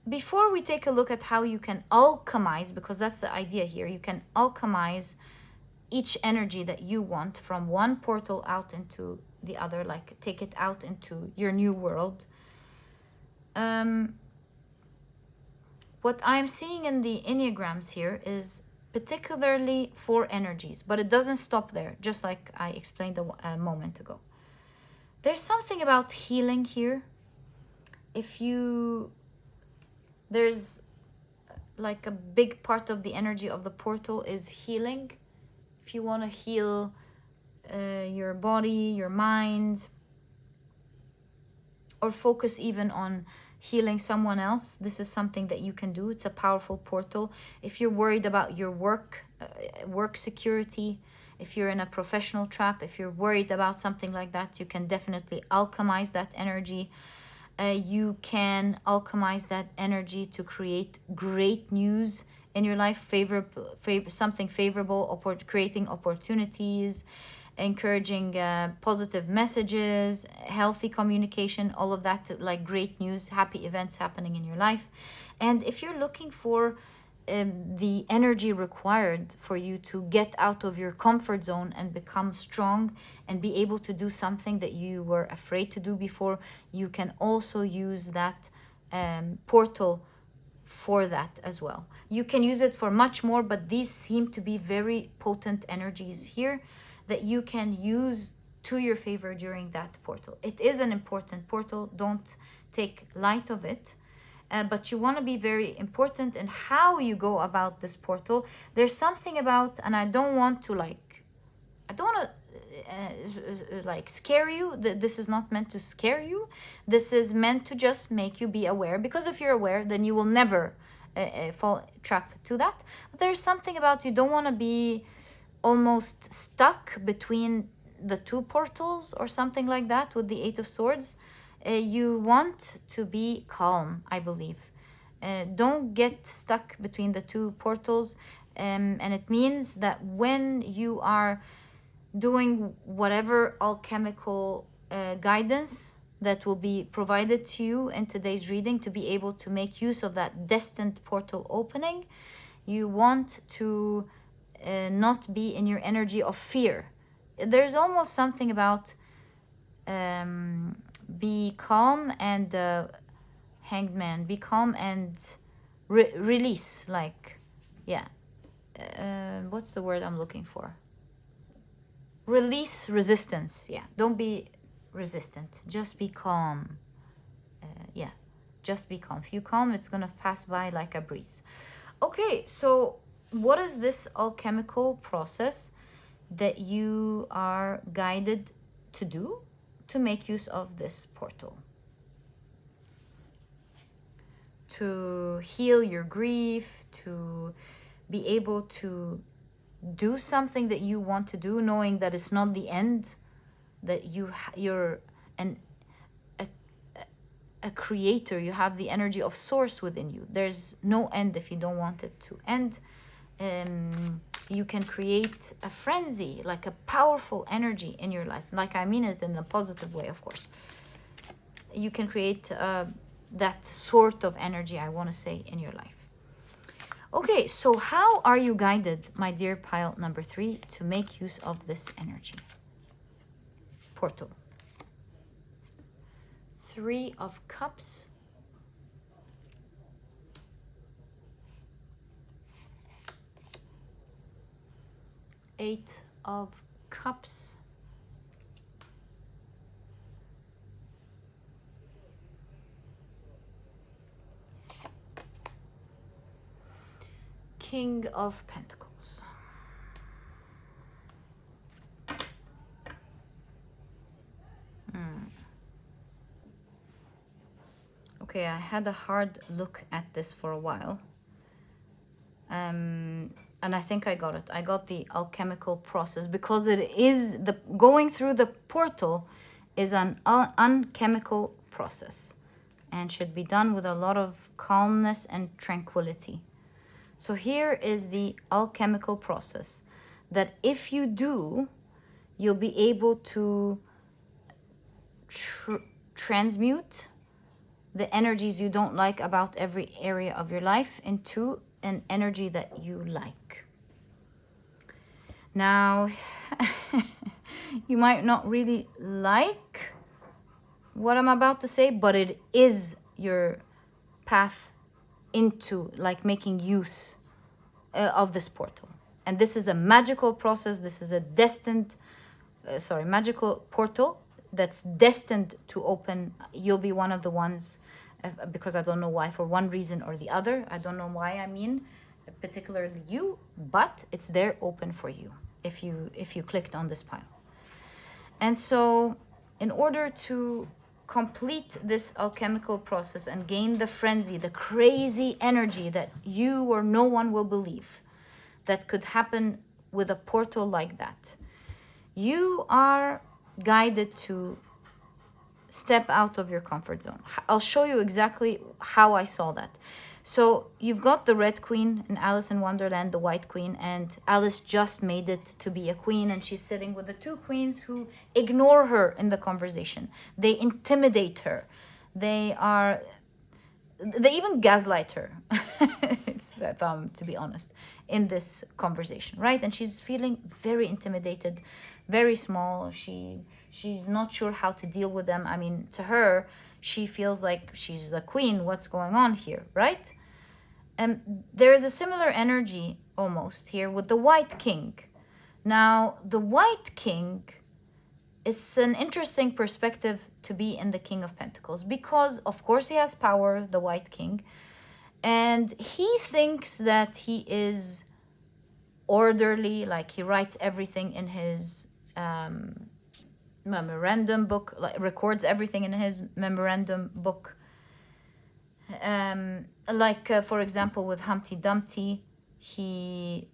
Speaker 1: before we take a look at how you can alchemize, because that's the idea here, you can alchemize each energy that you want from one portal out into the other, like take it out into your new world. What I'm seeing in the enneagrams here is particularly 4 energies, but it doesn't stop there, just like I explained a moment ago. There's something about healing here. There's like a big part of the energy of the portal is healing. If you want to heal your body, your mind, or focus even on healing someone else, this is something that you can do. It's a powerful portal. If you're worried about your work security, if you're in a professional trap, if you're worried about something like that, you can definitely alchemize that energy. You can alchemize that energy to create great news in your life, something favorable, creating opportunities, encouraging positive messages, healthy communication, all of that, like great news, happy events happening in your life. And if you're looking for the energy required for you to get out of your comfort zone and become strong and be able to do something that you were afraid to do before, you can also use that portal for that as well. You can use it for much more, but these seem to be very potent energies here that you can use to your favor during that portal. It is an important portal. Don't take light of it. but you want to be very important in how you go about this portal. There's something about, and I don't want to like scare you. This is not meant to scare you. This is meant to just make you be aware, because if you're aware, then you will never fall trap to that. But there's something about, you don't want to be almost stuck between the two portals or something like that with the Eight of Swords. You want to be calm, I believe. Don't get stuck between the two portals. And it means that when you are doing whatever alchemical guidance that will be provided to you in today's reading, to be able to make use of that destined portal opening, you want to not be in your energy of fear. There's almost something about be calm and Hanged Man, be calm and release, like, yeah, what's the word I'm looking for? Release resistance. Yeah, don't be resistant, just be calm. Yeah, just be calm. If you calm, it's gonna pass by like a breeze. Okay, so what is this alchemical process that you are guided to do to make use of this portal? To heal your grief, to be able to do something that you want to do, knowing that it's not the end, that you're a creator, you have the energy of source within you. There's no end if you don't want it to end. You can create a frenzy, like a powerful energy in your life, like I mean it in a positive way, of course. You can create that sort of energy, I want to say, in your life. Okay, so how are you guided, my dear pile number 3, to make use of this energy portal? 3 of Cups, Eight of Cups, King of Pentacles. Okay, I had a hard look at this for a while. And I think I got it. I got the alchemical process, because it is going through the portal is an alchemical process and should be done with a lot of calmness and tranquility. So here is the alchemical process that if you do, you'll be able to transmute the energies you don't like about every area of your life into an energy that you like. Now, you might not really like what I'm about to say, but it is your path into like making use of this portal. And this is a magical process. This is a magical portal that's destined to open. You'll be one of the ones, because I don't know why, for one reason or the other. I don't know why, I mean, particularly you, but it's there open for you if you clicked on this pile. And so in order to complete this alchemical process and gain the frenzy, the crazy energy that you or no one will believe that could happen with a portal like that, you are guided to step out of your comfort zone. I'll show you exactly how I saw that. So you've got the Red Queen in Alice in Wonderland, the White Queen, and Alice just made it to be a queen, and she's sitting with the two queens who ignore her in the conversation. They intimidate her. They even gaslight her, to be honest, in this conversation, right? And she's feeling very intimidated, very small. She's not sure how to deal with them. I mean, to her, she feels like she's a queen. What's going on here, right? And there is a similar energy almost here with the White King. Now, the White King it's an interesting perspective to be in the King of Pentacles, because of course he has power, the White King, and he thinks that he is orderly, like he writes everything in his memorandum book, like records everything in his memorandum book. For example, with Humpty Dumpty, he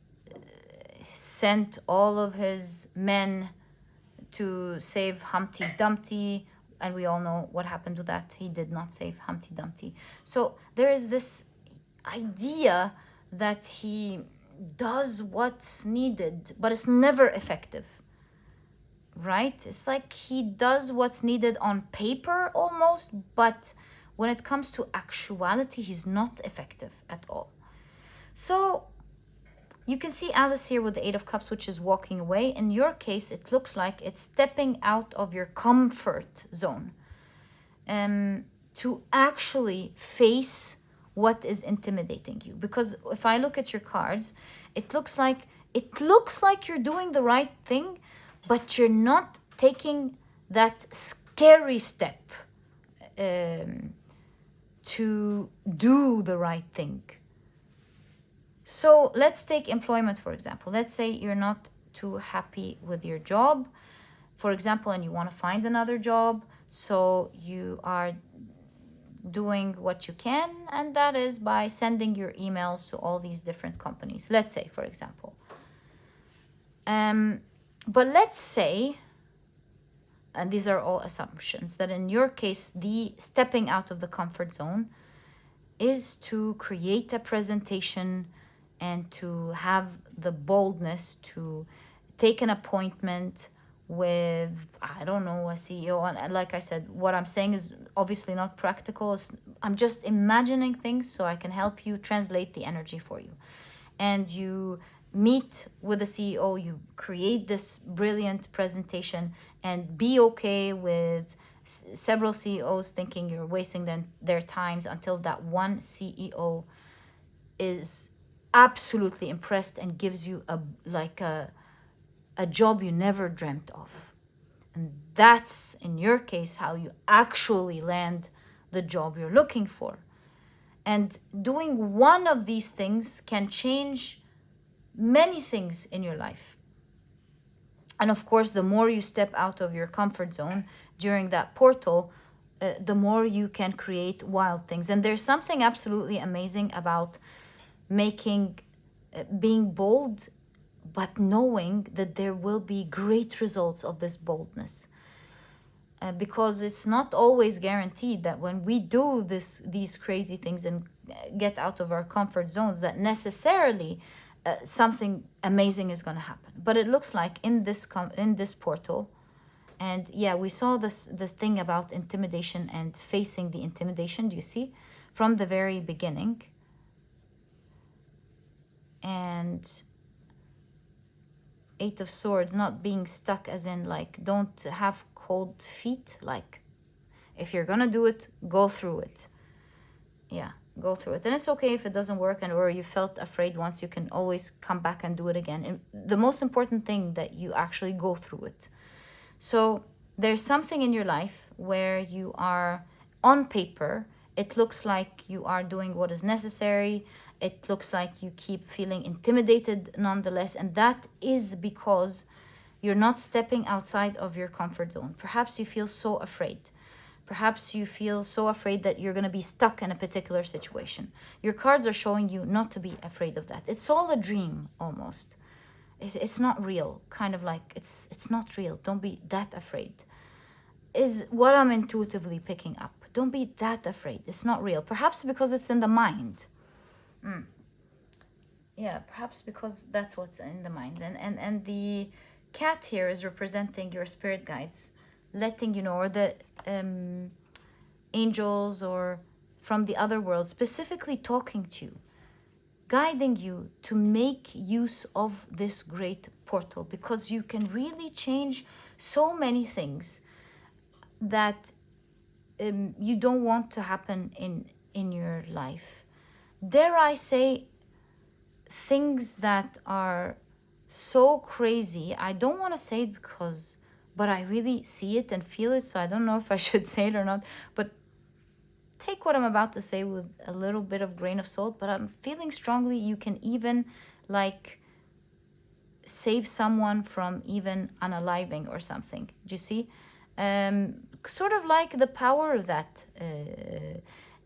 Speaker 1: sent all of his men to save Humpty Dumpty, and we all know what happened to that. He did not save Humpty Dumpty. So there is this idea that he does what's needed, but it's never effective, right? It's like he does what's needed on paper almost, but when it comes to actuality, he's not effective at all. So you can see Alice here with the Eight of Cups, which is walking away. In your case, it looks like it's stepping out of your comfort zone to actually face what is intimidating you. Because if I look at your cards, it looks like you're doing the right thing, but you're not taking that scary step to do the right thing. So let's take employment, for example. Let's say you're not too happy with your job, for example, and you want to find another job. So you are doing what you can, and that is by sending your emails to all these different companies. Let's say, for example. But let's say, and these are all assumptions, that in your case, the stepping out of the comfort zone is to create a presentation and to have the boldness to take an appointment with, I don't know, a CEO. And like I said, what I'm saying is obviously not practical. I'm just imagining things so I can help you translate the energy for you. And you meet with the CEO, you create this brilliant presentation, and be okay with several CEOs thinking you're wasting their times, until that one CEO is absolutely impressed and gives you a job you never dreamt of. And that's, in your case, how you actually land the job you're looking for. And doing one of these things can change many things in your life. And of course, the more you step out of your comfort zone during that portal, the more you can create wild things. And there's something absolutely amazing about being bold, but knowing that there will be great results of this boldness. Because it's not always guaranteed that when we do these crazy things and get out of our comfort zones, that necessarily something amazing is going to happen. But it looks like in this portal, and yeah, we saw this thing about intimidation and facing the intimidation. Do you see? From the very beginning. And Eight of Swords, not being stuck, as in like, don't have cold feet. Like, if you're gonna do it, go through it. Yeah, go through it. And it's okay if it doesn't work, or you felt afraid once. You can always come back and do it again. And the most important thing, that you actually go through it. So there's something in your life where you are, on paper, it looks like you are doing what is necessary. It looks like you keep feeling intimidated nonetheless. And that is because you're not stepping outside of your comfort zone. Perhaps you feel so afraid. Perhaps you feel so afraid that you're going to be stuck in a particular situation. Your cards are showing you not to be afraid of that. It's all a dream, almost. It's not real. Kind of like, it's not real. Don't be that afraid. Is what I'm intuitively picking up. Don't be that afraid. It's not real. Perhaps because it's in the mind. Yeah, perhaps because that's what's in the mind. And the cat here is representing your spirit guides, letting you know, or the angels, or from the other world, specifically talking to you, guiding you to make use of this great portal, because you can really change so many things that you don't want to happen in your life. Dare I say, things that are so crazy. I don't want to say it because but I really see it and feel it, so I don't know if I should say it or not. But take what I'm about to say with a little bit of grain of salt, but I'm feeling strongly you can even like save someone from even unaliving or something. Do you see? Sort of like the power of that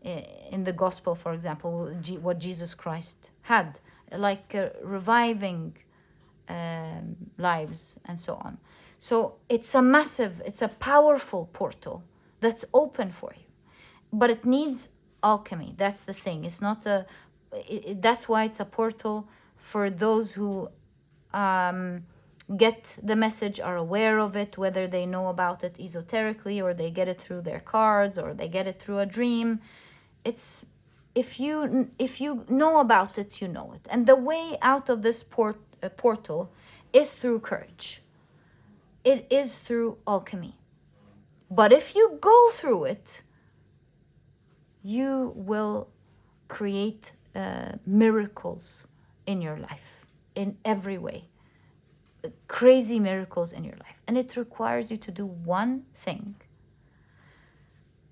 Speaker 1: in the gospel, for example, what Jesus Christ had, like reviving lives and so on. So it's a powerful portal that's open for you, but it needs alchemy. That's the thing. It's not that's why it's a portal for those who get the message, are aware of it, whether they know about it esoterically or they get it through their cards or they get it through a dream. It's if you know about it, you know it. And the way out of this portal is through courage. It is through alchemy. But if you go through it, you will create miracles in your life, in every way. Crazy miracles in your life. And it requires you to do one thing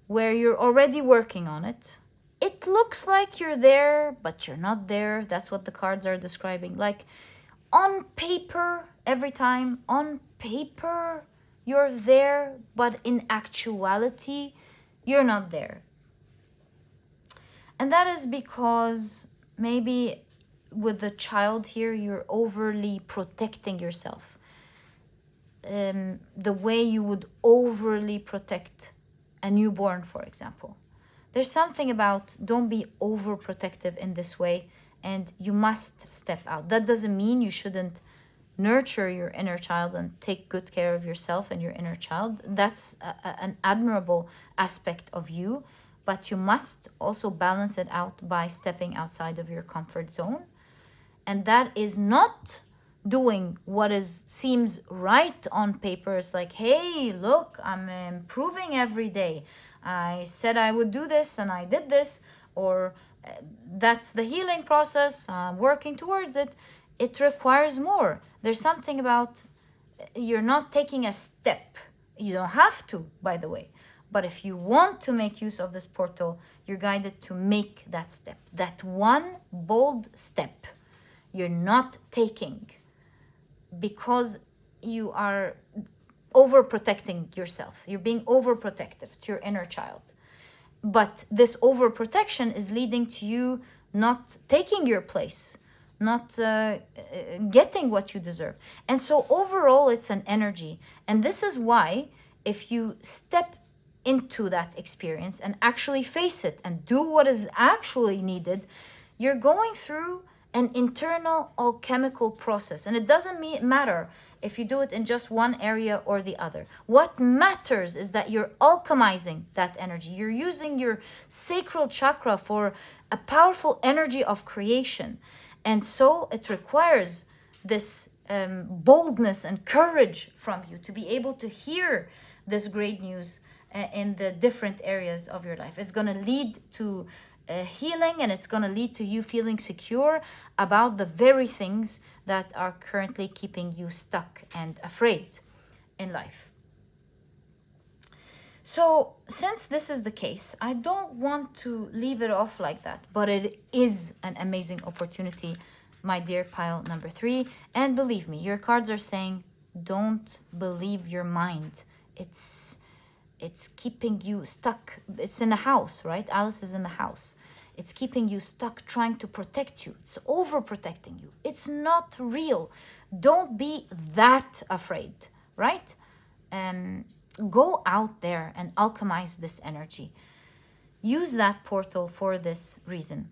Speaker 1: where you're already working on it. It looks like you're there, but you're not there. That's what the cards are describing. Like on paper, every time, on paper, you're there, but in actuality, you're not there. And that is because maybe with the child here, you're overly protecting yourself. The way you would overly protect a newborn, for example. There's something about don't be overprotective in this way, and you must step out. That doesn't mean you shouldn't nurture your inner child and take good care of yourself and your inner child. That's an admirable aspect of you, but you must also balance it out by stepping outside of your comfort zone. And that is not doing what seems right on paper. It's like, hey, look, I'm improving every day. I said I would do this and I did this, or that's the healing process. I'm working towards it. It requires more. There's something about you're not taking a step. You don't have to, by the way. But if you want to make use of this portal, you're guided to make that step. That one bold step you're not taking because you are overprotecting yourself. You're being overprotective to your inner child. But this overprotection is leading to you not taking your place, not getting what you deserve. And so overall, it's an energy. And this is why if you step into that experience and actually face it and do what is actually needed, you're going through an internal alchemical process. And it doesn't matter if you do it in just one area or the other. What matters is that you're alchemizing that energy. You're using your sacral chakra for a powerful energy of creation. And so it requires this boldness and courage from you to be able to hear this great news in the different areas of your life. It's going to lead to healing, and it's going to lead to you feeling secure about the very things that are currently keeping you stuck and afraid in life. So since this is the case, I don't want to leave it off like that, but it is an amazing opportunity, my dear pile number 3. And believe me, your cards are saying, don't believe your mind. It's keeping you stuck. It's in a house, right? Alice is in the house. It's keeping you stuck, trying to protect you. It's overprotecting you. It's not real. Don't be that afraid, right? Go out there and alchemize this energy. Use that portal for this reason.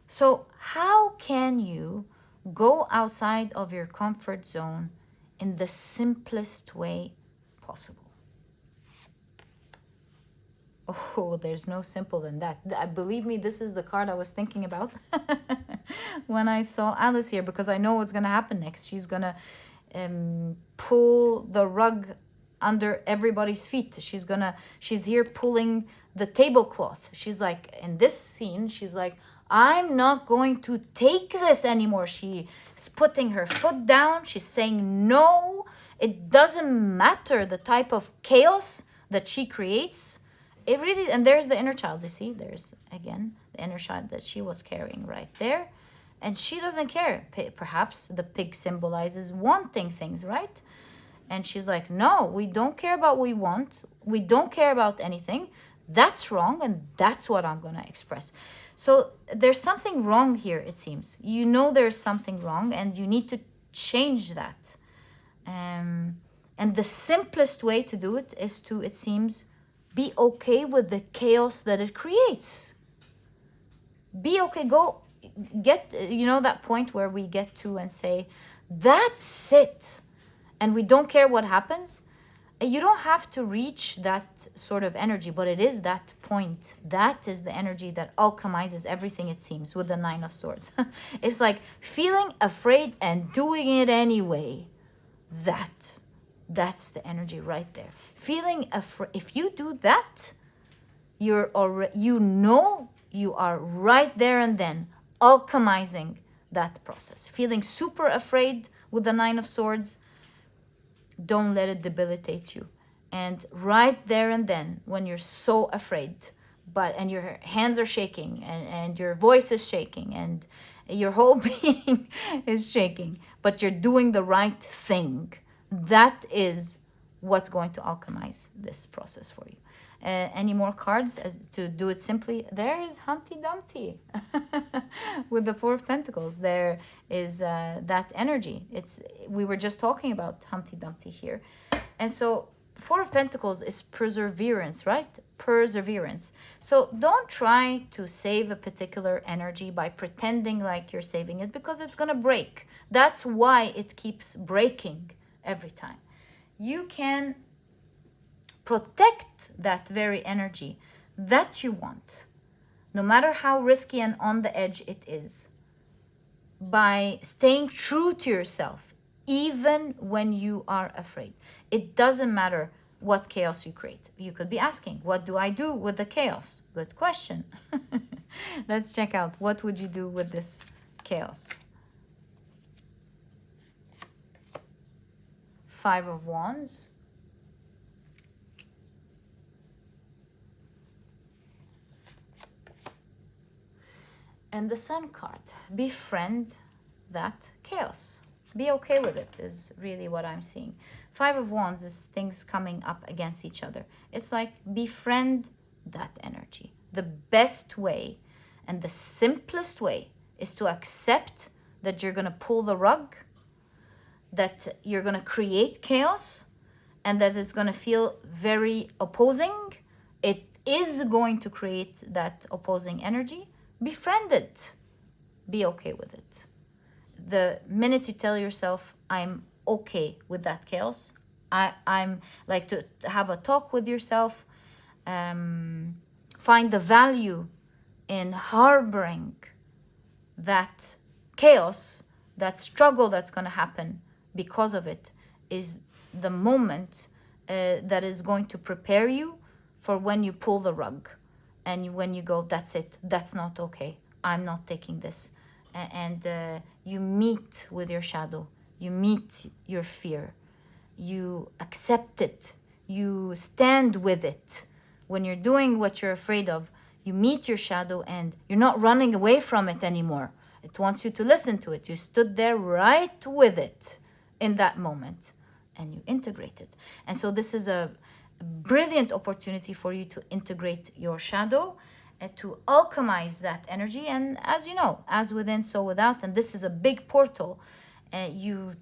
Speaker 1: So how can you go outside of your comfort zone in the simplest way possible? Oh, there's no simple than that. Believe me, this is the card I was thinking about when I saw Alice here, because I know what's going to happen next. She's going to pull the rug under everybody's feet. She's here pulling the tablecloth. She's like, in this scene, she's like, I'm not going to take this anymore. She's putting her foot down. She's saying no. It doesn't matter the type of chaos that she creates. It really, and there's the inner child, you see, there's again the inner child that she was carrying right there. And she doesn't care. Perhaps the pig symbolizes wanting things, right? And she's like, no, we don't care about what we want. We don't care about anything. That's wrong, and that's what I'm going to express. So there's something wrong here, it seems. You know there's something wrong, and you need to change that. And the simplest way to do it is to, it seems, be okay with the chaos that it creates. Be okay. Go get, that point where we get to and say, that's it. And we don't care what happens. You don't have to reach that sort of energy, but it is that point. That is the energy that alchemizes everything, it seems, with the Nine of Swords. It's like feeling afraid and doing it anyway. That's the energy right there. Feeling afraid. If you do that, you're already, you are right there and then alchemizing that process. Feeling super afraid with the Nine of Swords, don't let it debilitate you. And right there and then, when you're so afraid, and your hands are shaking, and your voice is shaking, and your whole being is shaking, but you're doing the right thing, that is what's going to alchemize this process for you. Any more cards as to do it simply? There is Humpty Dumpty with the Four of Pentacles. There is that energy. We were just talking about Humpty Dumpty here. And so Four of Pentacles is perseverance, right? Perseverance. So don't try to save a particular energy by pretending like you're saving it, because it's going to break. That's why it keeps breaking every time. You can protect that very energy that you want, no matter how risky and on the edge it is, by staying true to yourself, even when you are afraid. It doesn't matter what chaos you create. You could be asking, what do I do with the chaos? Good question. Let's check out, what would you do with this chaos? Five of Wands. And the Sun card. Befriend that chaos. Be okay with it is really what I'm seeing. Five of Wands is things coming up against each other. It's like befriend that energy. The best way and the simplest way is to accept that you're going to pull the rug, that you're going to create chaos, and that it's going to feel very opposing. It is going to create that opposing energy. Befriend it. Be okay with it. The minute you tell yourself, I'm okay with that chaos, I'm like to have a talk with yourself, find the value in harboring that chaos, that struggle that's going to happen because of it, is the moment that is going to prepare you for when you pull the rug. And when you go, that's it, that's not okay, I'm not taking this. And you meet with your shadow, you meet your fear, you accept it, you stand with it. When you're doing what you're afraid of, you meet your shadow and you're not running away from it anymore. It wants you to listen to it. You stood there right with it in that moment and you integrate it. And so this is a brilliant opportunity for you to integrate your shadow and to alchemize that energy. And as you know, as within, so without. And this is a big portal. You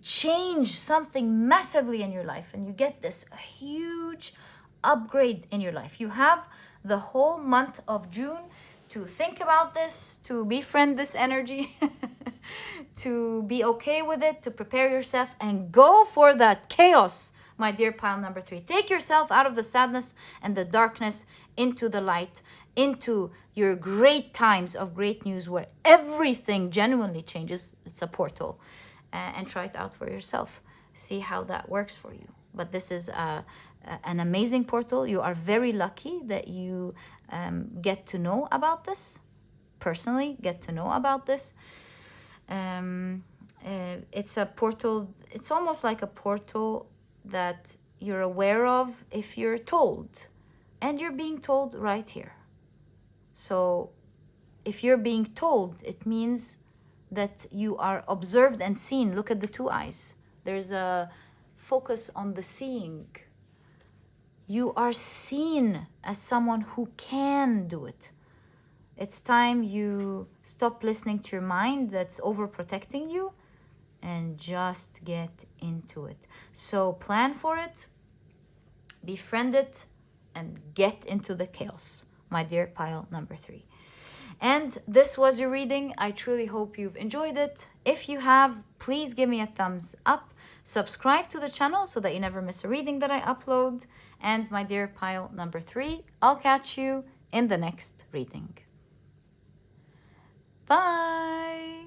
Speaker 1: change something massively in your life and you get this huge upgrade in your life. You have the whole month of June to think about this, to befriend this energy, to be okay with it, to prepare yourself and go for that chaos. My dear pile number 3, take yourself out of the sadness and the darkness into the light, into your great times of great news where everything genuinely changes. It's a portal. And try it out for yourself. See how that works for you. But this is an amazing portal. You are very lucky that you get to know about this. Personally, get to know about this. It's a portal. It's almost like a portal that you're aware of if you're told. And you're being told right here. So if you're being told, it means that you are observed and seen. Look at the two eyes. There's a focus on the seeing. You are seen as someone who can do it. It's time you stop listening to your mind that's overprotecting you and just get into it. So plan for it, befriend it, and get into the chaos, my dear pile number 3. And this was your reading. I truly hope you've enjoyed it. If you have, please give me a thumbs up. Subscribe to the channel so that you never miss a reading that I upload. And my dear pile number 3, I'll catch you in the next reading. Bye!